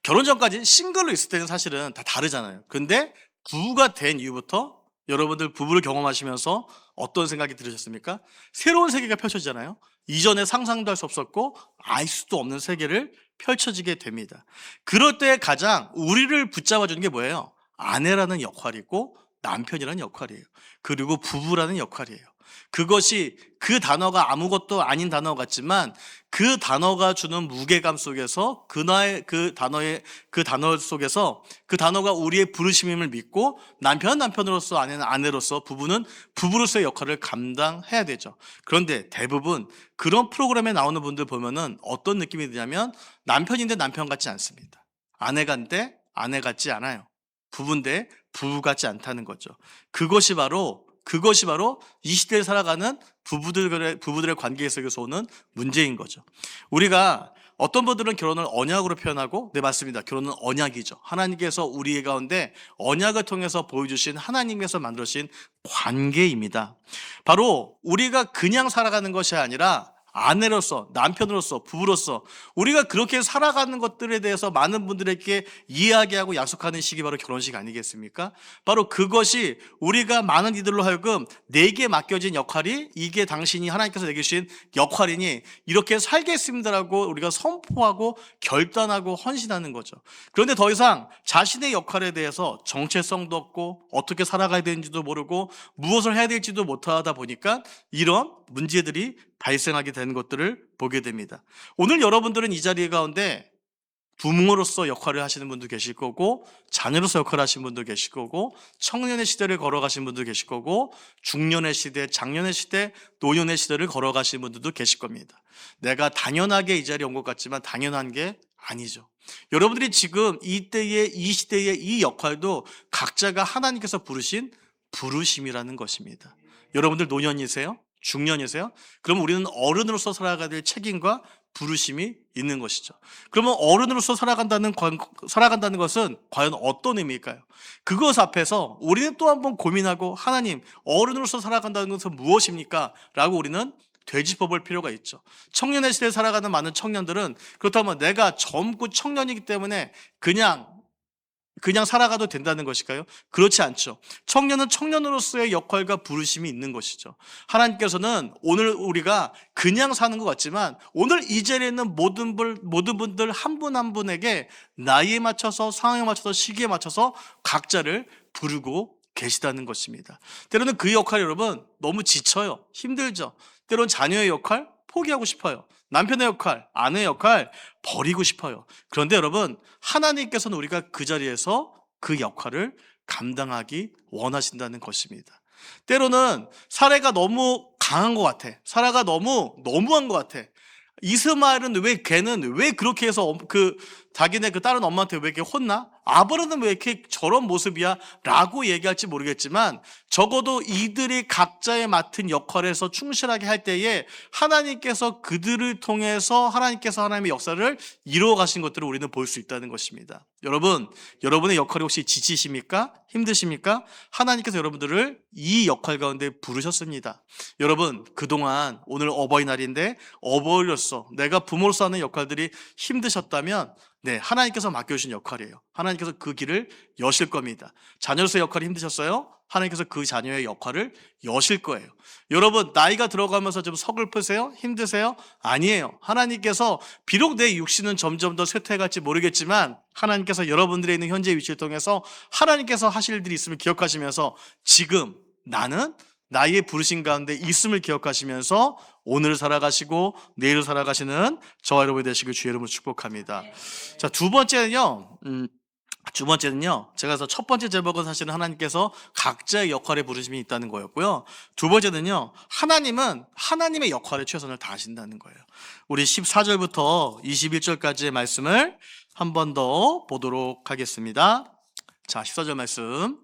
결혼 전까지 싱글로 있을 때는 사실은 다 다르잖아요. 근데 부부가 된 이후부터 여러분들 부부를 경험하시면서 어떤 생각이 들으셨습니까? 새로운 세계가 펼쳐지잖아요. 이전에 상상도 할 수 없었고 알 수도 없는 세계를 펼쳐지게 됩니다. 그럴 때 가장 우리를 붙잡아 주는 게 뭐예요? 아내라는 역할이고 남편이라는 역할이에요. 그리고 부부라는 역할이에요. 그것이 그 단어가 아무것도 아닌 단어 같지만, 그 단어가 주는 무게감 속에서 그 단어 속에서 그 단어가 우리의 부르심임을 믿고, 남편은 남편으로서, 아내는 아내로서, 부부는 부부로서의 역할을 감당해야 되죠. 그런데 대부분 그런 프로그램에 나오는 분들 보면은 어떤 느낌이 드냐면, 남편인데 남편 같지 않습니다. 아내간데 아내 같지 않아요. 부부인데 부부 같지 않다는 거죠. 그것이 바로 이 시대를 살아가는 부부들의 관계 속에서 오는 문제인 거죠. 우리가 어떤 분들은 결혼을 언약으로 표현하고, 네, 맞습니다. 결혼은 언약이죠. 하나님께서 우리 가운데 언약을 통해서 보여주신, 하나님께서 만들어주신 관계입니다. 바로 우리가 그냥 살아가는 것이 아니라 아내로서, 남편으로서, 부부로서 우리가 그렇게 살아가는 것들에 대해서 많은 분들에게 이야기하고 약속하는 시기, 바로 결혼식 아니겠습니까? 바로 그것이 우리가 많은 이들로 하여금 내게 맡겨진 역할이, 이게 당신이 하나님께서 내게 주신 역할이니 이렇게 살겠습니다라고 우리가 선포하고 결단하고 헌신하는 거죠. 그런데 더 이상 자신의 역할에 대해서 정체성도 없고 어떻게 살아가야 되는지도 모르고 무엇을 해야 될지도 못하다 보니까 이런 문제들이 발생하게 되는 것들을 보게 됩니다. 오늘 여러분들은 이 자리 가운데 부모로서 역할을 하시는 분도 계실 거고, 자녀로서 역할을 하시는 분도 계실 거고, 청년의 시대를 걸어가신 분도 계실 거고, 중년의 시대, 장년의 시대, 노년의 시대를 걸어가시는 분들도 계실 겁니다. 내가 당연하게 이 자리에 온 것 같지만 당연한 게 아니죠. 여러분들이 지금 이 시대의 이 역할도 각자가 하나님께서 부르신 부르심이라는 것입니다. 여러분들 노년이세요? 중년이세요? 그러면 우리는 어른으로서 살아가야 될 책임과 부르심이 있는 것이죠. 그러면 어른으로서 살아간다는 것은 과연 어떤 의미일까요? 그것 앞에서 우리는 또 한번 고민하고, 하나님, 어른으로서 살아간다는 것은 무엇입니까? 라고 우리는 되짚어 볼 필요가 있죠. 청년의 시대에 살아가는 많은 청년들은, 그렇다면 내가 젊고 청년이기 때문에 그냥 살아가도 된다는 것일까요? 그렇지 않죠. 청년은 청년으로서의 역할과 부르심이 있는 것이죠. 하나님께서는 오늘 우리가 그냥 사는 것 같지만, 오늘 이 자리에 있는 모든 분들 한 분 한 분에게 나이에 맞춰서, 상황에 맞춰서, 시기에 맞춰서 각자를 부르고 계시다는 것입니다. 때로는 그 역할이 여러분 너무 지쳐요. 힘들죠. 때로는 자녀의 역할 포기하고 싶어요. 남편의 역할, 아내의 역할 버리고 싶어요. 그런데 여러분, 하나님께서는 우리가 그 자리에서 그 역할을 감당하기 원하신다는 것입니다. 때로는 사례가 너무 강한 것 같아. 사라가 너무한 것 같아. 이스마엘은 걔는 왜 그렇게 해서 자기네 다른 엄마한테 왜 이렇게 혼나? 아브라함은 왜 이렇게 저런 모습이야? 라고 얘기할지 모르겠지만, 적어도 이들이 각자의 맡은 역할에서 충실하게 할 때에 하나님께서 그들을 통해서 하나님의 역사를 이루어 가신 것들을 우리는 볼 수 있다는 것입니다. 여러분, 여러분의 역할이 혹시 지치십니까? 힘드십니까? 하나님께서 여러분들을 이 역할 가운데 부르셨습니다. 여러분, 그동안 오늘 어버이날인데 어버이로서, 내가 부모로서 하는 역할들이 힘드셨다면 네, 하나님께서 맡겨주신 역할이에요. 하나님께서 그 길을 여실 겁니다. 자녀로서의 역할이 힘드셨어요? 하나님께서 그 자녀의 역할을 여실 거예요. 여러분, 나이가 들어가면서 좀 서글프세요? 힘드세요? 아니에요. 하나님께서 비록 내 육신은 점점 더 쇠퇴해갈지 모르겠지만 하나님께서 여러분들의 있는 현재 위치를 통해서 하나님께서 하실 일들이 있음을 기억하시면서 지금 나는 나의 부르신 가운데 있음을 기억하시면서 오늘 살아가시고 내일 살아가시는 저와 여러분이 되시길 주의 이름으로 축복합니다. 자, 두 번째는요. 제가 그래서 첫 번째 제목은 사실은 하나님께서 각자의 역할에 부르심이 있다는 거였고요. 두 번째는요, 하나님은 하나님의 역할에 최선을 다하신다는 거예요. 우리 14절부터 21절까지의 말씀을 한 번 더 보도록 하겠습니다. 자, 14절 말씀.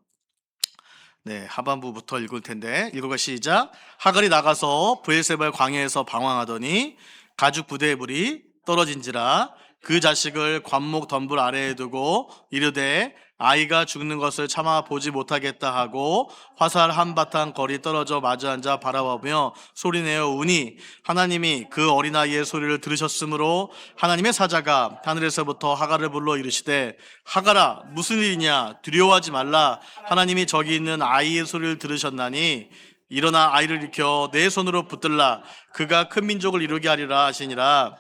네, 하반부부터 읽을 텐데, 읽어가 시작. 하갈이 나가서 브엘세발 광야에서 방황하더니 가죽 부대의 불이 떨어진지라 그 자식을 관목 덤불 아래에 두고 이르되 아이가 죽는 것을 참아 보지 못하겠다 하고 화살 한바탕 거리 떨어져 마주 앉아 바라보며 소리내어 우니 하나님이 그 어린아이의 소리를 들으셨으므로 하나님의 사자가 하늘에서부터 하갈을 불러 이르시되 하갈아 무슨 일이냐 두려워하지 말라 하나님이 저기 있는 아이의 소리를 들으셨나니 일어나 아이를 일으켜 내 손으로 붙들라 그가 큰 민족을 이루게 하리라 하시니라.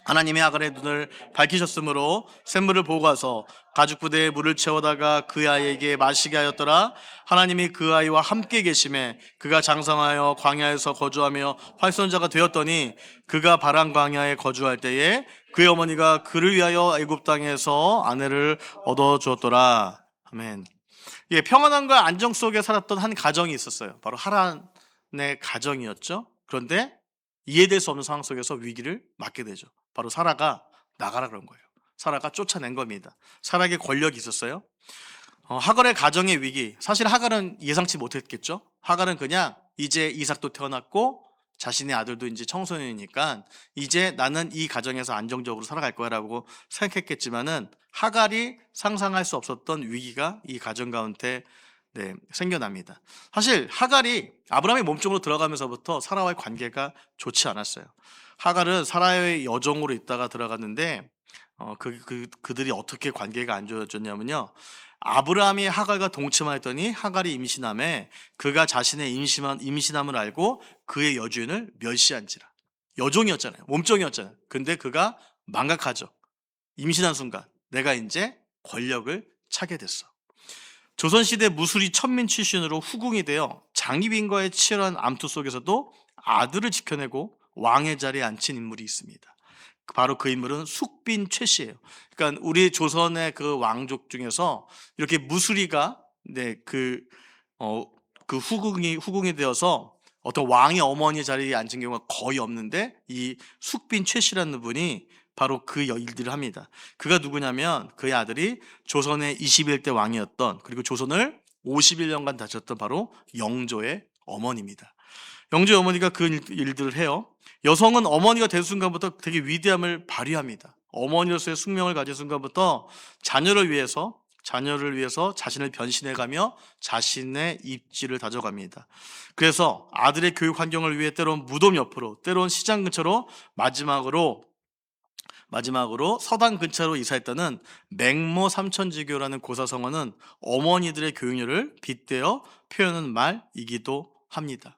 하나님이 하갈의 눈을 밝히셨으므로 샘물을 보고 가서 가죽 부대에 물을 채워다가 그 아이에게 마시게 하였더라. 하나님이 그 아이와 함께 계심에 그가 장성하여 광야에서 거주하며 활손자가 되었더니 그가 바란 광야에 거주할 때에 그의 어머니가 그를 위하여 애굽 땅에서 아내를 얻어 주었더라. 아멘. 예, 평안함과 안정 속에 살았던 한 가정이 있었어요. 바로 하란의 가정이었죠. 그런데 이해될 수 없는 상황 속에서 위기를 맞게 되죠. 바로 사라가 나가라 그런 거예요. 사라가 쫓아낸 겁니다. 사라에게 권력이 있었어요. 하갈의 가정의 위기. 사실 하갈은 예상치 못했겠죠. 하갈은 그냥 이제 이삭도 태어났고 자신의 아들도 이제 청소년이니까 이제 나는 이 가정에서 안정적으로 살아갈 거야라고 생각했겠지만은 하갈이 상상할 수 없었던 위기가 이 가정 가운데 생겨납니다. 사실 하갈이 아브라함의 몸종으로 들어가면서부터 사라와의 관계가 좋지 않았어요. 하갈은 사라의 여종으로 있다가 들어갔는데 그들이 어떻게 관계가 안 좋아졌냐면요. 아브라함이 하갈과 동침하였더니 하갈이 임신함에 그가 자신의 임신함을 알고 그의 여주인을 멸시한지라. 여종이었잖아요. 몸종이었잖아요. 근데 그가 망각하죠. 임신한 순간 내가 이제 권력을 차게 됐어. 조선시대 무술이 천민 출신으로 후궁이 되어 장희빈과의 치열한 암투 속에서도 아들을 지켜내고 왕의 자리에 앉힌 인물이 있습니다. 바로 그 인물은 숙빈 최씨예요. 그러니까 우리 조선의 그 왕족 중에서 이렇게 무술이가 그 후궁이 되어서 어떤 왕의 어머니 자리에 앉은 경우가 거의 없는데 이 숙빈 최씨라는 분이 바로 그 일들을 합니다. 그가 누구냐면 그의 아들이 조선의 21대 왕이었던 그리고 조선을 51년간 다스렸던 바로 영조의 어머니입니다. 영조의 어머니가 그 일들을 해요. 여성은 어머니가 된 순간부터 되게 위대함을 발휘합니다. 어머니로서의 숙명을 가진 순간부터 자녀를 위해서 자신을 변신해가며 자신의 입지를 다져갑니다. 그래서 아들의 교육 환경을 위해 때론 무덤 옆으로 때론 시장 근처로 마지막으로 서당 근처로 이사했다는 맹모 삼천지교라는 고사성어는 어머니들의 교육률을 빗대어 표현한 말이기도 합니다.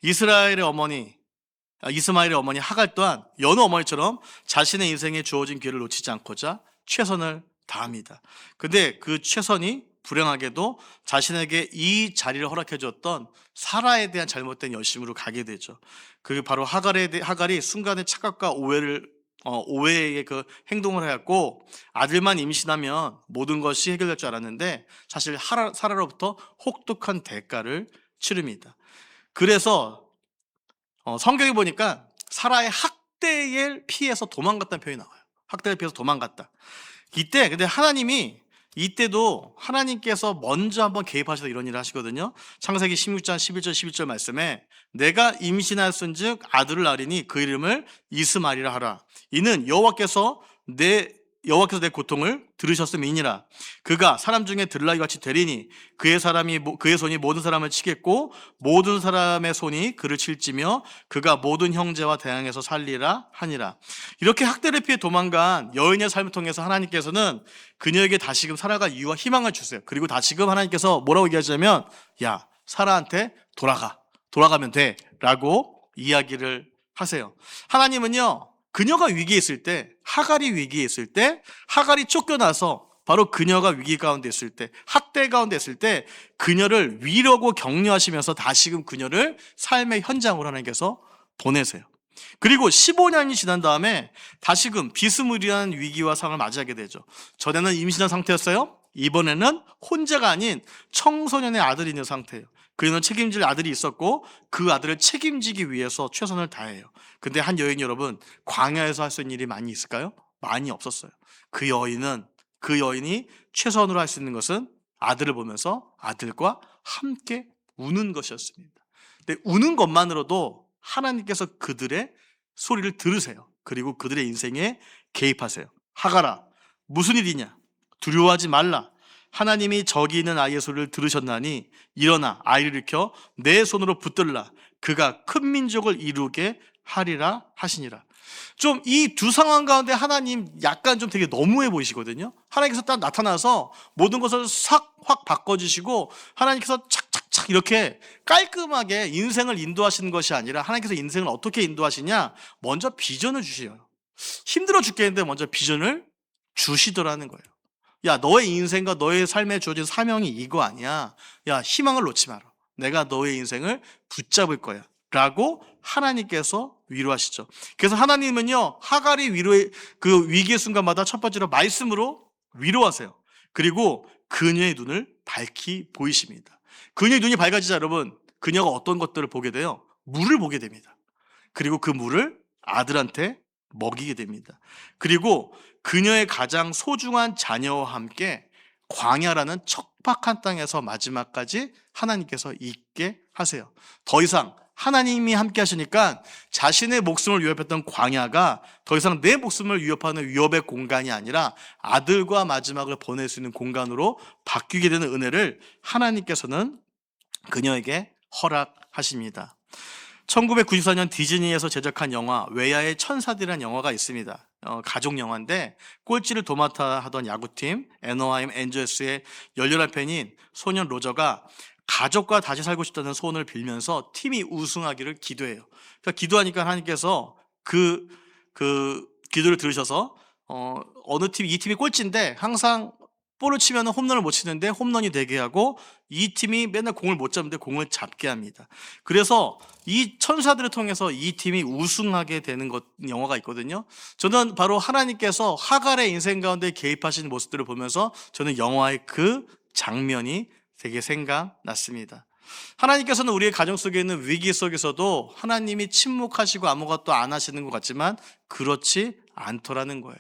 이스마엘의 어머니 하갈 또한 여느 어머니처럼 자신의 인생에 주어진 기회를 놓치지 않고자 최선을 다합니다. 근데 그 최선이 불행하게도 자신에게 이 자리를 허락해 줬던 사라에 대한 잘못된 열심으로 가게 되죠. 그게 바로 하갈이 순간의 착각과 오해의 그 행동을 하였고 아들만 임신하면 모든 것이 해결될 줄 알았는데 사실 사라로부터 혹독한 대가를 치릅니다. 그래서 성경에 보니까 사라의 학대를 피해서 도망갔다는 표현이 나와요. 학대를 피해서 도망갔다. 근데 하나님이 이때도 하나님께서 먼저 한번 개입하셔서 이런 일을 하시거든요. 창세기 16장 11절 12절 말씀에 내가 임신하였은즉 아들을 낳으리니 그 이름을 이스마엘이라 하라. 이는 여호와께서 내 여호와께서 내 고통을 들으셨음이니라. 그가 사람 중에 들나귀 같이 되리니 그의 손이 모든 사람을 치겠고 모든 사람의 손이 그를 칠지며 그가 모든 형제와 대항해서 살리라 하니라. 이렇게 학대를 피해 도망간 여인의 삶을 통해서 하나님께서는 그녀에게 다시금 살아갈 이유와 희망을 주세요. 그리고 다시금 하나님께서 뭐라고 얘기하시냐면, 야, 사라한테 돌아가면 돼 라고 이야기를 하세요. 하나님은요, 그녀가 위기에 있을 때, 하갈이 위기에 있을 때, 하갈이 쫓겨나서 바로 그녀가 위기 가운데 있을 때, 학대 가운데 있을 때 그녀를 위로하고 격려하시면서 다시금 그녀를 삶의 현장으로 하나님께서 보내세요. 그리고 15년이 지난 다음에 다시금 비스무리한 위기와 상황을 맞이하게 되죠. 전에는 임신한 상태였어요. 이번에는 혼자가 아닌 청소년의 아들이 있는 상태예요. 그녀는 책임질 아들이 있었고 그 아들을 책임지기 위해서 최선을 다해요. 근데 한 여인 여러분, 광야에서 할 수 있는 일이 많이 있을까요? 많이 없었어요. 그 여인이 최선으로 할 수 있는 것은 아들을 보면서 아들과 함께 우는 것이었습니다. 근데 우는 것만으로도 하나님께서 그들의 소리를 들으세요. 그리고 그들의 인생에 개입하세요. 하갈아, 무슨 일이냐? 두려워하지 말라. 하나님이 저기 있는 아이의 소리를 들으셨나니 일어나 아이를 일으켜 내 손으로 붙들라. 그가 큰 민족을 이루게 하리라 하시니라. 좀 이 두 상황 가운데 하나님 약간 좀 되게 너무해 보이시거든요. 하나님께서 딱 나타나서 모든 것을 확 바꿔주시고 하나님께서 착착착 이렇게 깔끔하게 인생을 인도하시는 것이 아니라 하나님께서 인생을 어떻게 인도하시냐, 먼저 비전을 주셔요. 힘들어 죽겠는데 먼저 비전을 주시더라는 거예요. 야, 너의 인생과 너의 삶에 주어진 사명이 이거 아니야. 야, 희망을 놓지 마라. 내가 너의 인생을 붙잡을 거야 라고 하나님께서 위로하시죠. 그래서 하나님은요, 하갈이 그 위기의 순간마다 첫 번째로 말씀으로 위로하세요. 그리고 그녀의 눈을 밝히 보이십니다. 그녀의 눈이 밝아지자 여러분, 그녀가 어떤 것들을 보게 돼요? 물을 보게 됩니다. 그리고 그 물을 아들한테 먹이게 됩니다. 그리고 그녀의 가장 소중한 자녀와 함께 광야라는 척박한 땅에서 마지막까지 하나님께서 있게 하세요. 더 이상 하나님이 함께 하시니까 자신의 목숨을 위협했던 광야가 더 이상 내 목숨을 위협하는 위협의 공간이 아니라 아들과 마지막을 보낼 수 있는 공간으로 바뀌게 되는 은혜를 하나님께서는 그녀에게 허락하십니다. 1994년 디즈니에서 제작한 영화 외야의 천사들이라는 영화가 있습니다. 가족 영화인데 꼴찌를 도맡아 하던 야구팀 애너하임 엔젤스의 열렬한 팬인 소년 로저가 가족과 다시 살고 싶다는 소원을 빌면서 팀이 우승하기를 기도해요. 그러니까 기도하니까 하나님께서 그 기도를 들으셔서 어느 팀, 이 팀이 꼴찌인데 항상 볼을 치면 홈런을 못 치는데 홈런이 되게 하고 이 팀이 맨날 공을 못 잡는데 공을 잡게 합니다. 그래서 이 천사들을 통해서 이 팀이 우승하게 되는 영화가 있거든요. 저는 바로 하나님께서 하갈의 인생 가운데 개입하시는 모습들을 보면서 저는 영화의 그 장면이 되게 생각났습니다. 하나님께서는 우리의 가정 속에 있는 위기 속에서도 하나님이 침묵하시고 아무것도 안 하시는 것 같지만 그렇지 않더라는 거예요.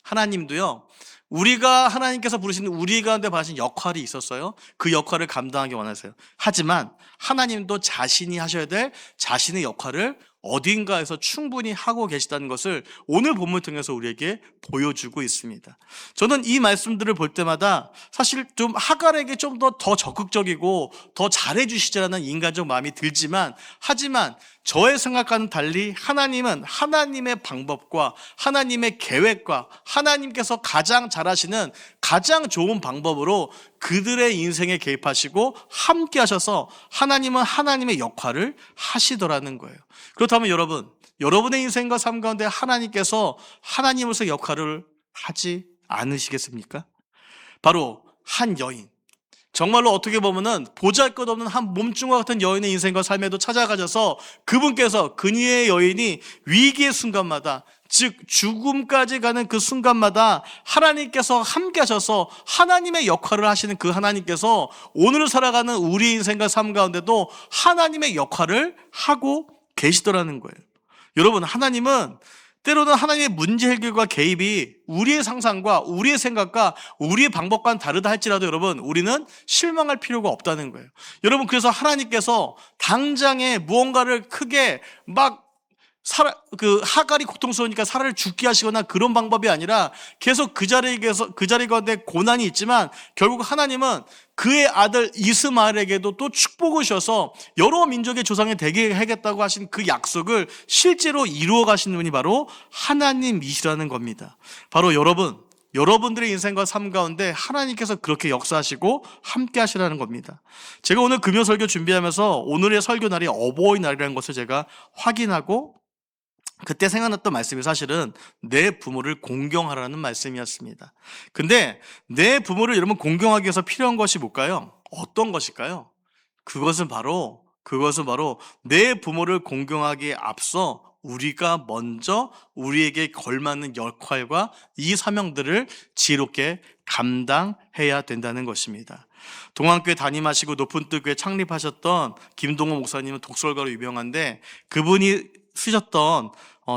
하나님도요, 우리가 하나님께서 부르시는 우리 가운데 받으신 역할이 있었어요. 그 역할을 감당하기 원하세요. 하지만 하나님도 자신이 하셔야 될 자신의 역할을 어딘가에서 충분히 하고 계시다는 것을 오늘 본문을 통해서 우리에게 보여주고 있습니다. 저는 이 말씀들을 볼 때마다 사실 좀 하갈에게 좀 더 적극적이고 더 잘해주시자라는 인간적 마음이 들지만, 하지만 저의 생각과는 달리 하나님은 하나님의 방법과 하나님의 계획과 하나님께서 가장 잘하시는 가장 좋은 방법으로 그들의 인생에 개입하시고 함께 하셔서 하나님은 하나님의 역할을 하시더라는 거예요. 그렇다면 여러분의 인생과 삶 가운데 하나님께서 하나님으로서 역할을 하지 않으시겠습니까? 바로 한 여인, 정말로 어떻게 보면은 보잘것없는 한 몸뚱아 같은 여인의 인생과 삶에도 찾아가셔서 그분께서 그녀의 여인이 위기의 순간마다, 즉 죽음까지 가는 그 순간마다 하나님께서 함께 하셔서 하나님의 역할을 하시는 그 하나님께서 오늘 살아가는 우리 인생과 삶 가운데도 하나님의 역할을 하고 계시더라는 거예요. 여러분, 하나님은 때로는 하나님의 문제 해결과 개입이 우리의 상상과 우리의 생각과 우리의 방법과는 다르다 할지라도 여러분, 우리는 실망할 필요가 없다는 거예요. 여러분, 그래서 하나님께서 당장에 무언가를 크게 막 하갈이 고통스러우니까 사라를 죽게 하시거나 그런 방법이 아니라 계속 그 자리 가운데 고난이 있지만 결국 하나님은 그의 아들 이스마엘에게도 또 축복을 주셔서 여러 민족의 조상이 되게 하겠다고 하신 그 약속을 실제로 이루어 가시는 분이 바로 하나님이시라는 겁니다. 바로 여러분들의 인생과 삶 가운데 하나님께서 그렇게 역사하시고 함께 하시라는 겁니다. 제가 오늘 금요 설교 준비하면서 오늘의 설교 날이 어버이날이라는 것을 제가 확인하고 그때 생각났던 말씀이 사실은 내 부모를 공경하라는 말씀이었습니다. 근데 내 부모를 여러분 공경하기 위해서 필요한 것이 뭘까요? 어떤 것일까요? 그것은 바로 내 부모를 공경하기에 앞서 우리가 먼저 우리에게 걸맞는 역할과 이 사명들을 지혜롭게 감당해야 된다는 것입니다. 동안교회 담임하시고 높은 뜻교회 창립하셨던 김동호 목사님은 독설가로 유명한데 그분이 쓰셨던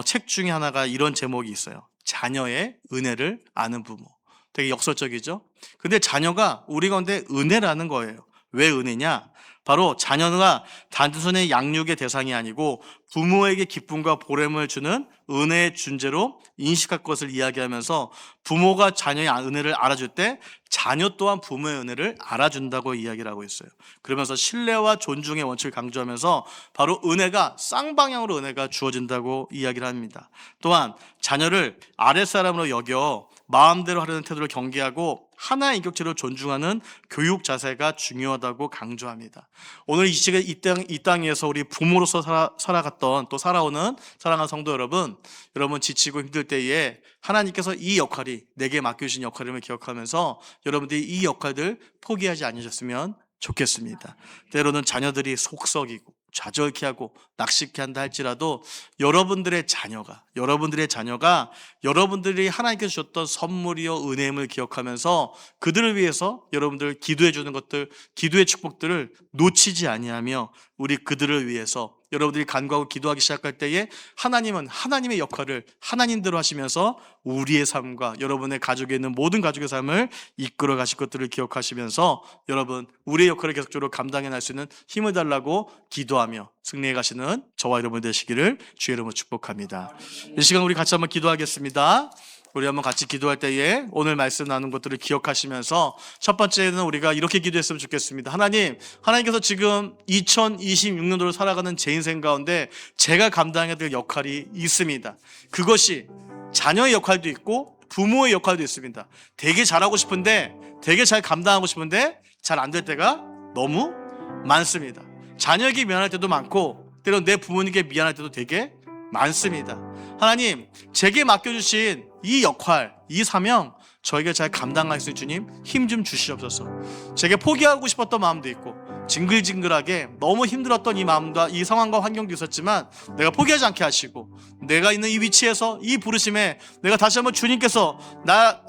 책 중에 하나가 이런 제목이 있어요. 자녀의 은혜를 아는 부모. 되게 역설적이죠? 근데 자녀가 우리 가운데 은혜라는 거예요. 왜 은혜냐? 바로 자녀가 단순히 양육의 대상이 아니고 부모에게 기쁨과 보람을 주는 은혜의 존재로 인식할 것을 이야기하면서 부모가 자녀의 은혜를 알아줄 때 자녀 또한 부모의 은혜를 알아준다고 이야기를 하고 있어요. 그러면서 신뢰와 존중의 원칙을 강조하면서 바로 쌍방향으로 은혜가 주어진다고 이야기를 합니다. 또한 자녀를 아랫사람으로 여겨 마음대로 하려는 태도를 경계하고 하나의 인격체로 존중하는 교육 자세가 중요하다고 강조합니다. 오늘 이 시간 이 땅에서 우리 부모로서 살아갔던 또 살아오는 사랑하는 성도 여러분 지치고 힘들 때에 하나님께서 이 역할이 내게 맡겨주신 역할임을 기억하면서 여러분들이 이 역할들 포기하지 않으셨으면 좋겠습니다. 때로는 자녀들이 속썩이고 좌절케 하고 낚시케 한다 할지라도 여러분들의 자녀가 여러분들이 하나님께서 주셨던 선물이요 은혜임을 기억하면서 그들을 위해서 여러분들 기도해 주는 것들, 기도의 축복들을 놓치지 아니하며 우리 그들을 위해서 여러분들이 간구하고 기도하기 시작할 때에 하나님은 하나님의 역할을 하나님대로 하시면서 우리의 삶과 여러분의 가족에 있는 모든 가족의 삶을 이끌어 가실 것들을 기억하시면서 여러분 우리의 역할을 계속적으로 감당해 낼 수 있는 힘을 달라고 기도하며 승리해 가시는 저와 여러분 되시기를 주의 이름으로 축복합니다. 이 시간 우리 같이 한번 기도하겠습니다. 우리 한번 같이 기도할 때에 오늘 말씀 나눈 것들을 기억하시면서 첫 번째는 우리가 이렇게 기도했으면 좋겠습니다. 하나님께서 지금 2026년도를 살아가는 제 인생 가운데 제가 감당해야 될 역할이 있습니다. 그것이 자녀의 역할도 있고 부모의 역할도 있습니다. 되게 잘하고 싶은데 되게 잘 감당하고 싶은데 잘 안 될 때가 너무 많습니다. 자녀에게 미안할 때도 많고 때로는 내 부모님께 미안할 때도 되게 많습니다. 하나님, 제게 맡겨주신 이 역할, 이 사명 저에게 잘 감당할 수 있는 주님 힘 좀 주시옵소서. 제게 포기하고 싶었던 마음도 있고 징글징글하게 너무 힘들었던 이 마음과 이 상황과 환경도 있었지만 내가 포기하지 않게 하시고 내가 있는 이 위치에서 이 부르심에 내가 다시 한번 주님께서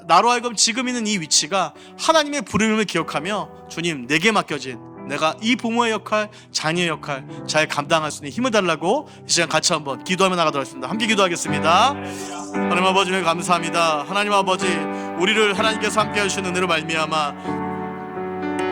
나로 하여금 지금 있는 이 위치가 하나님의 부름임을 기억하며 주님 내게 맡겨진 내가 이 부모의 역할, 자녀의 역할 잘 감당할 수 있는 힘을 달라고 이 시간 같이 한번 기도하며 나가도록 하겠습니다. 함께 기도하겠습니다. 하나님 아버지 감사합니다. 하나님 아버지 우리를 하나님께서 함께 해주시는 은혜로 말미암아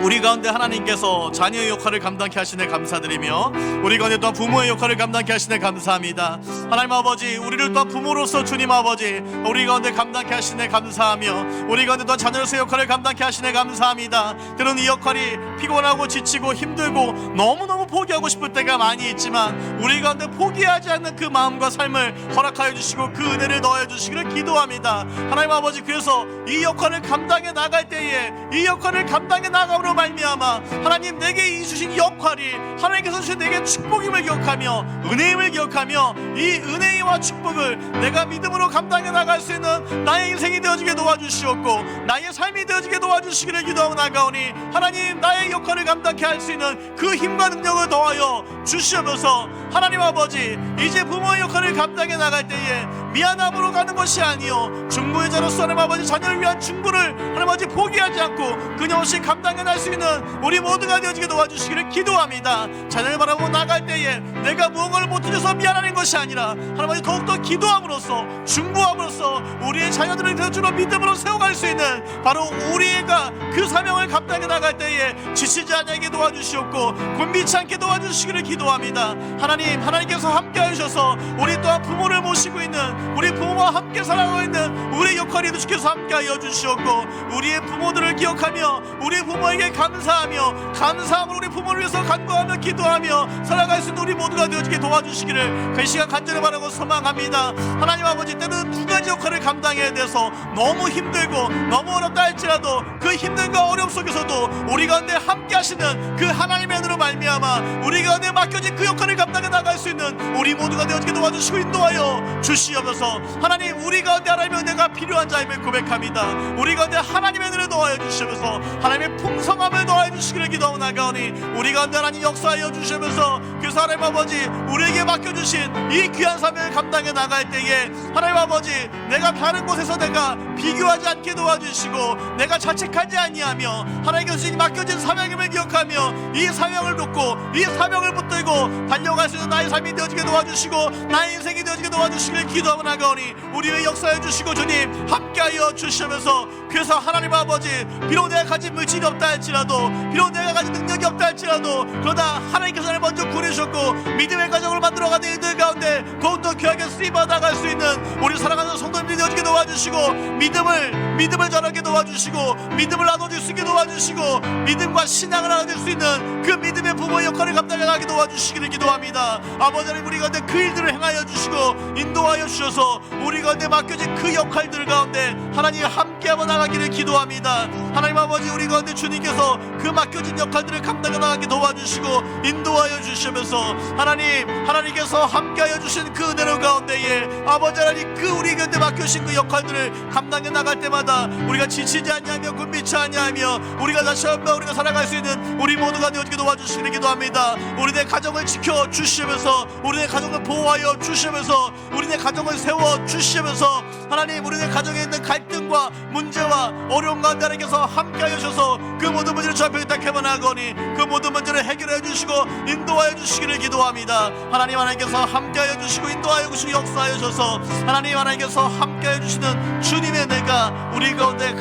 우리 가운데 하나님께서 자녀의 역할을 감당케 하시네 감사드리며 우리 가운데 또한 부모의 역할을 감당케 하시네 감사합니다. 하나님 아버지 우리를 또한 부모로서 주님 아버지 우리 가운데 감당케 하시네 감사하며 우리 가운데 또한 자녀로서의 역할을 감당케 하시네 감사합니다. 때로는 이 역할이 피곤하고 지치고 힘들고 너무너무 포기하고 싶을 때가 많이 있지만 우리 가운데 포기하지 않는 그 마음과 삶을 허락하여 주시고 그 은혜를 넣어 주시기를 기도합니다. 하나님 아버지 그래서 이 역할을 감당해 나갈 때에 이 역할을 감당해 나감으로 말미암아 하나님 내게 이 주신 역할이 하나님께서 주신 내게 축복임을 기억하며 은혜임을 기억하며 이 은혜와 축복을 내가 믿음으로 감당해 나갈 수 있는 나의 인생이 되어지게 도와주시옵고 나의 삶이 되어지게 도와주시기를 기도하고 나가오니 하나님 나의 역할을 감당케 할 수 있는 그 힘과 능력을 더하여 주시옵소서. 하나님 아버지 이제 부모의 역할을 감당해 나갈 때에 미안함으로 가는 것이 아니요 중보의 자로서 하나님 아버지 자녀를 위한 중보를 하나님 아버지 포기하지 않고 끊임없이 감당해 날 수 수 있는 우리 모두가 되어지게 도와주시기를 기도합니다. 자녀를 바라보고 나갈 때에 내가 무언가를 못해줘서 미안한 것이 아니라 하나님 더욱더 기도함으로써 중보함으로써 우리의 자녀들을 대주로 믿음으로 세워갈 수 있는 바로 우리가 그 사명을 감당해 나갈 때에 지치지 않게 도와주시옵고 곤비치 않게 도와주시기를 기도합니다. 하나님께서 함께 하셔서 우리 또한 부모를 모시고 있는 우리 부모와 함께 살아가고 있는 우리의 역할이 주께서 함께 하여 주시옵고 우리의 부모들을 기억하며 우리 부모에게 감사함으로 우리 부모를 위해서 간구하며 기도하며 살아갈 수 있는 우리 모두가 되어지게 도와주시기를 그 시간 간절히 바라고 소망합니다. 하나님 아버지, 때는 두 가지 역할을 감당해야 돼서 너무 힘들고 너무 어렵다 할지라도 그 힘듦과 어려움 속에서도 우리 가운데 함께 하시는 그 하나님의 은혜로 말미암아 우리 가운데 맡겨진 그 역할을 감당해 나갈 수 있는 우리 모두가 되어지게 도와주시고 인도하여 주시옵소서. 하나님, 우리 가운데 하나님의 은혜가 필요한 자임을 고백합니다. 우리 가운데 하나님의 은혜를 더하여 주시면서 하나님의 풍성함을 더하여 주시기를 기도하오나가오니 우리 가운데 하나님 역사하여 주시면서 그래서 하나님 아버지, 우리에게 맡겨주신 이 귀한 사명을 감당해 나갈 때에 하나님 아버지, 내가 다른 곳에서 내가 비교하지 않게 도와주시고 내가 자책하지 아니하며 하나님께서 맡겨진 사명임을 기억하며 이 사명을 놓고 이 사명을 붙들고 달려갈 수 있는 나의 삶이 되어지게 도와주시고 나의 인생이 되어지게 도와주시기를 기도하오나가오니 우리의 역사해 주시고 주님 함께하여 주시면서 그래서 하나님 아버지, 비록 내가 가진 물질이 없다 할지라도 비록 내가 가진 능력이 없다 할지라도 그러나 하나님께서 나를 먼저 구해주셨고 믿음의 가정을 만들어가는 이들 가운데 더욱더 귀하게 쓰임받아 갈 수 있는 우리 사랑하는 성도님들이 되어지게 도와주시고 믿음을 자라게 도와주시고 믿음을 나눠줄 수 있게 도와주시고 믿음과 신앙을 나눠줄 수 있는 그 믿음의 부모의 역할을 감당해 나가게 도와주시기를 기도합니다. 아버지 하나님, 우리 가운데 그 일들을 행하여 주시고 인도하여 주셔서 우리 가운데 맡겨진 그 역할들 가운데 하나님 함께하며 나가기를 기도합니다. 하나님 아버지, 우리 가운데 주님께서 그 맡겨진 역할들을 감당해 나가게 도와주시고 인도하여 주시면서 하나님께서 함께하여 주신 그 은혜로 가운데에 아버지 하나님, 그 우리 가운데 맡겨진 그 역할들을 감당해 나갈 때마다 우리가 지치지 않냐며 곤비치 않냐며 우리가 다시 한번 우리가 살아갈 수 있는 우리 모두가 되어지게 도와주시기를 기도합니다. 우리네 가정을 지켜 주시면서 우리네 가정을 보호하여 주시면서 우리네 가정을 세워 주시면서 하나님, 우리네 가정에 있는 갈등과 문제와 어려움 가운데 하나님께서 함께하여 주셔서 그 모든 문제를 주 앞에 의탁해만 하거니 그 모든 문제를 해결해 주시고 인도하여 주시기를 기도합니다. 하나님께서 함께하여 주시고 인도하여 주시고 역사하여 주셔서 하나님께서 함께하여 주시는 주님의 내가 우리 가운데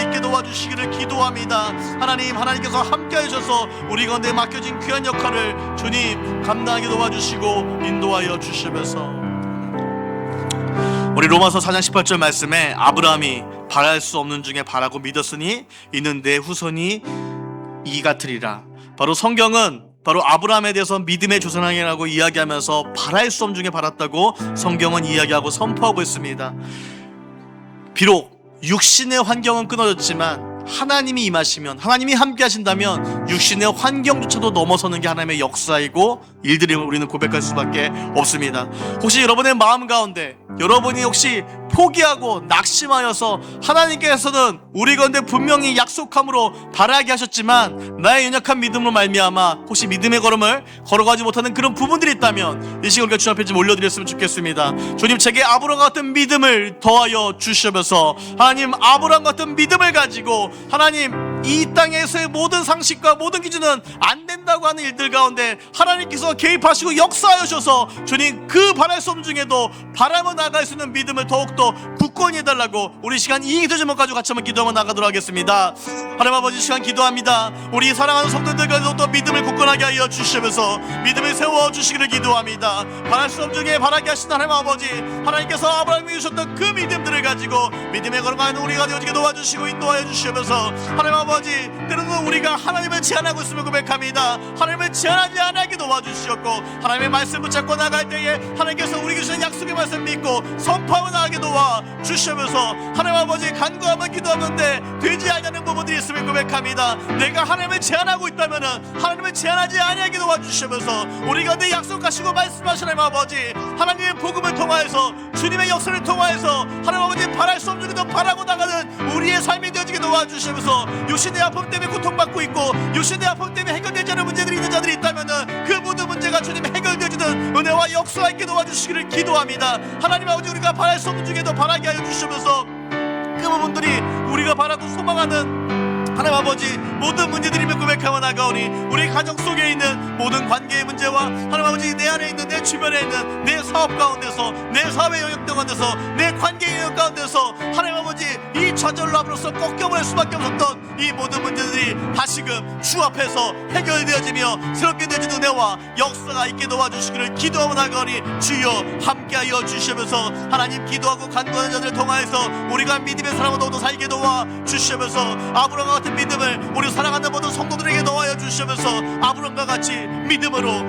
있게 도와주시기를 기도합니다. 하나님께서 함께하여 주셔서 우리 가운데 맡겨진 귀한 역할을 주님 감당하게 도와주시고 인도하여 주시면서 우리 로마서 4장 18절 말씀에 아브라함이 바랄 수 없는 중에 바라고 믿었으니 이는 내 후손이 이 같으리라. 바로 성경은 바로 아브라함에 대해서 믿음의 조상이라고 이야기하면서 바랄 수 없는 중에 바랐다고 성경은 이야기하고 선포하고 있습니다. 비록 육신의 환경은 끊어졌지만 하나님이 임하시면, 하나님이 함께 하신다면 육신의 환경조차도 넘어서는 게 하나님의 역사이고 일들임을 우리는 고백할 수밖에 없습니다. 혹시 여러분의 마음 가운데 여러분이 혹시 포기하고 낙심하여서 하나님께서는 우리 가운데 분명히 약속함으로 바라게 하셨지만 나의 연약한 믿음으로 말미암아 혹시 믿음의 걸음을 걸어가지 못하는 그런 부분들이 있다면 이 시간 우리가 주님 앞에 좀 올려드렸으면 좋겠습니다. 주님, 제게 아브라함 같은 믿음을 더하여 주시면서 하나님, 아브라함 같은 믿음을 가지고 하나님, 이 땅에서의 모든 상식과 모든 기준은 안 된다고 하는 일들 가운데 하나님께서 개입하시고 역사하여 주셔서 주님, 그 바랄 수 없는 중에도 바라며 나갈 수 있는 믿음을 더욱더 굳건히 해달라고 우리 시간 이 기도제목 가지고 같이 한번 기도하며 나가도록 하겠습니다. 하나님 아버지, 시간 기도합니다. 우리 사랑하는 성도들까지도 또 믿음을 굳건하게 하여 주시면서 믿음을 세워주시기를 기도합니다. 바랄 수 없는 중에 바라게 하신 하나님 아버지, 하나님께서 아브라함이 주셨던 그 믿음들을 가지고 믿음의 걸음가는 우리가 되어지게 도와주시고 인도하여 주시면서 하나님 아버지, 때로는 우리가 하나님을 제한하고 있음을 고백합니다. 하나님을 제한하지 않게 도와주시었고 하나님의 말씀 붙잡고 나갈 때에 하나님께서 우리에게 주신 약속의 말씀 믿고 선포하며 나가게 도와주시면서 하나님 아버지, 간구하며 기도하는데 되지 않는 부분들이 있음을 고백합니다. 내가 하나님을 제한하고 있다면 하나님을 제한하지 않게 도와주시면서 우리 가운데 약속하시고 말씀하시는 하나님 아버지, 하나님의 복음을 통하여서 주님의 역사를 통하여서 하나님 아버지, 바랄 수 없는 것도 바라고 나가는 우리의 삶이 되어지게 도와주시면서 육신의 아픔 때문에 고통받고 있고 육신의 아픔 때문에 해결되지 않은 문제들이 있는 자들이 있다면 그 모든 문제가 주님 해결되어지는 은혜와 역사가 있게 도와주시기를 기도합니다. 하나님 아버지, 우리가 바랄 수 없는 중에도 바라게 하여 주시면서 그 부분들이 우리가 바라고 소망하는 하나님 아버지 모든 문제들이 고백하며 나가오니 우리 가정 속에 있는 모든 관계의 문제와 하나님 아버지 내 안에 있는 내 주변에 있는 내 사업 가운데서 내 사회 영역 가운데서 내 관계 영역 가운데서 하나님 아버지 이 좌절로 앞으로서 꺾여버릴 수밖에 없었던 이 모든 문제들이 다시금 주 앞에서 해결되어지며 새롭게 되어진 은혜와 역사가 있게 도와주시기를 기도하고 나가오니 주여 함께하여 주시면서 하나님 기도하고 간구하는 자들을 통하여서 우리가 믿음의 사람으로 더욱더 살게 도와 주시면서 아브라함과 같은 믿음을 우리 사랑하는 모든 성도들에게 도와여 주시면서 아브라함과 같이 믿음으로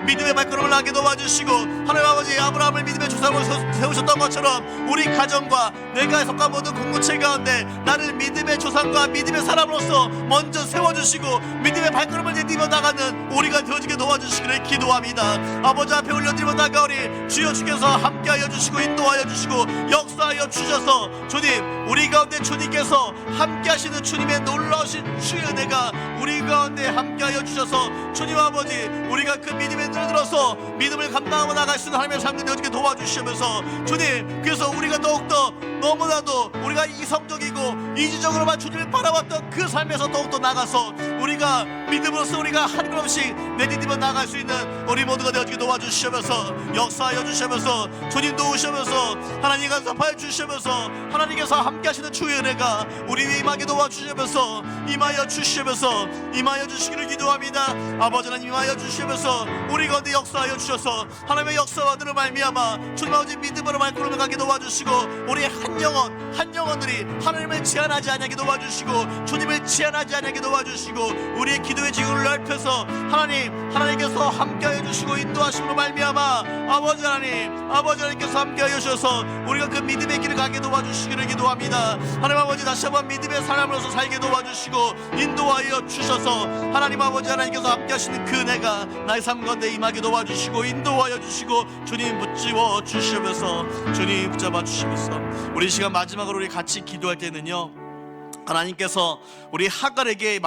믿음의 발걸음을 하게 도와주시고 하나님 아버지 아브라함을 믿음의 조상으로 세우셨던 것처럼 우리 가정과 내가 속한 모든 공동체 가운데 나를 믿음의 조상과 믿음의 사람으로서 먼저 세워주시고 믿음의 발걸음을 내디며 나가는 우리가 되어지게 도와주시기를 기도합니다. 아버지 앞에 올려드리며 나가오니 주여 주께서 함께하여 주시고 인도하여 주시고 역사하여 주셔서 주님 우리 가운데 주님께서 함께하시는 주님의 놀라우신 주의 은혜가 우리 가운데 함께하여 주셔서 주님 아버지 우리가 그 믿음에 늘어들어서 믿음을 감당하고 나갈 수 있는 하나님의 삶들 되어지게 도와주시면서 주님 그래서 우리가 더욱더 너무나도 우리가 이성적이고 이지적으로만 주님을 바라봤던 그 삶에서 더욱더 나가서 우리가 믿음으로써 우리가 한 걸음씩 내디디며 나갈 수 있는 우리 모두가 되어지게 도와주시면서 역사하여 주시면서 주님 도우시면서 하나님 간섭하여 주시면서 하나님께서 함께 하시는 주의 은혜가 우리 위에 임하게 도와주시면서 임하여 주시기를 기도합니다. 아버지 하나님 임하여 주시면서 우리 가운데 역사하여 주셔서 하나님의 역사와 들을 말미암아 주님 아버지 믿음으로 말걸음을 가게 도와주시고 우리 한 영혼들이 하나님을 제한하지 않게 도와주시고 주님을 제한하지 않게 도와주시고 우리의 기도의 지구를 넓혀서 하나님께서 함께하여 주시고 인도하심으로 말미암아 아버지 하나님께서 함께하여 주셔서 우리가 그 믿음의 길을 가게 도와주시기를 기도합니다. 하나님 아버지 다시 한번 믿음의 사람으로서 살게 도와주시고 인도하여 주셔서 하나님 아버지 하나님께서 함께하시는 그 은혜가 나의 삶 가운데 임하게 도와주시고 인도하여 주시고 주님 붙잡아 주시면서 주님 붙잡아 주시면서 우리 시간 마지막으로 우리 같이 기도할 때는요 하나님께서 우리 하갈에게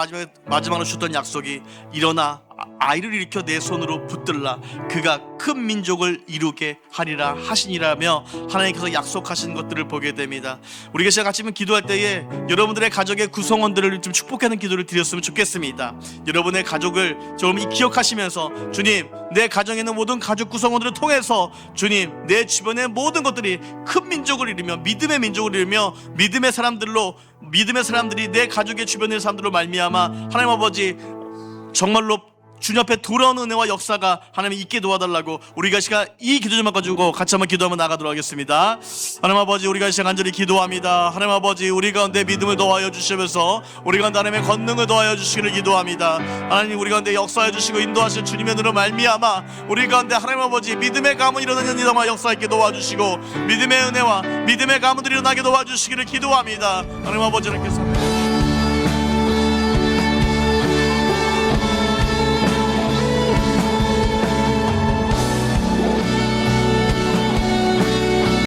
마지막으로 주셨던 약속이 일어나 아이를 일으켜 내 손으로 붙들라 그가 큰 민족을 이루게 하리라 하시니라며 하나님께서 약속하신 것들을 보게 됩니다. 우리가 시간 같이 기도할 때에 여러분들의 가족의 구성원들을 좀 축복하는 기도를 드렸으면 좋겠습니다. 여러분의 가족을 좀 기억하시면서 주님 내 가정에 있는 모든 가족 구성원들을 통해서 주님 내 주변의 모든 것들이 큰 민족을 이루며 믿음의 민족을 이루며 믿음의 사람들이 내 가족의 주변의 사람들로 말미암아 하나님 아버지 정말로 주님 앞에 돌아오는 은혜와 역사가 하나님 있게 도와달라고 우리가 시간 이 기도 좀 가지고 같이 한번 기도하며 나가도록 하겠습니다. 하나님 아버지 우리가 시간 간절히 기도합니다. 하나님 아버지 우리 가운데 믿음을 더하여 주시면서 우리 가운데 하나님의 권능을 더하여 주시기를 기도합니다. 하나님 우리 가운데 역사해 주시고 인도하신 주님의 은혜로 말미암아 우리 가운데 하나님 아버지 믿음의 가문 일어나는 일과 역사 있게 도와주시고 믿음의 은혜와 믿음의 가문들이 일어나게 도와주시기를 기도합니다. 하나님 아버지 하나님께서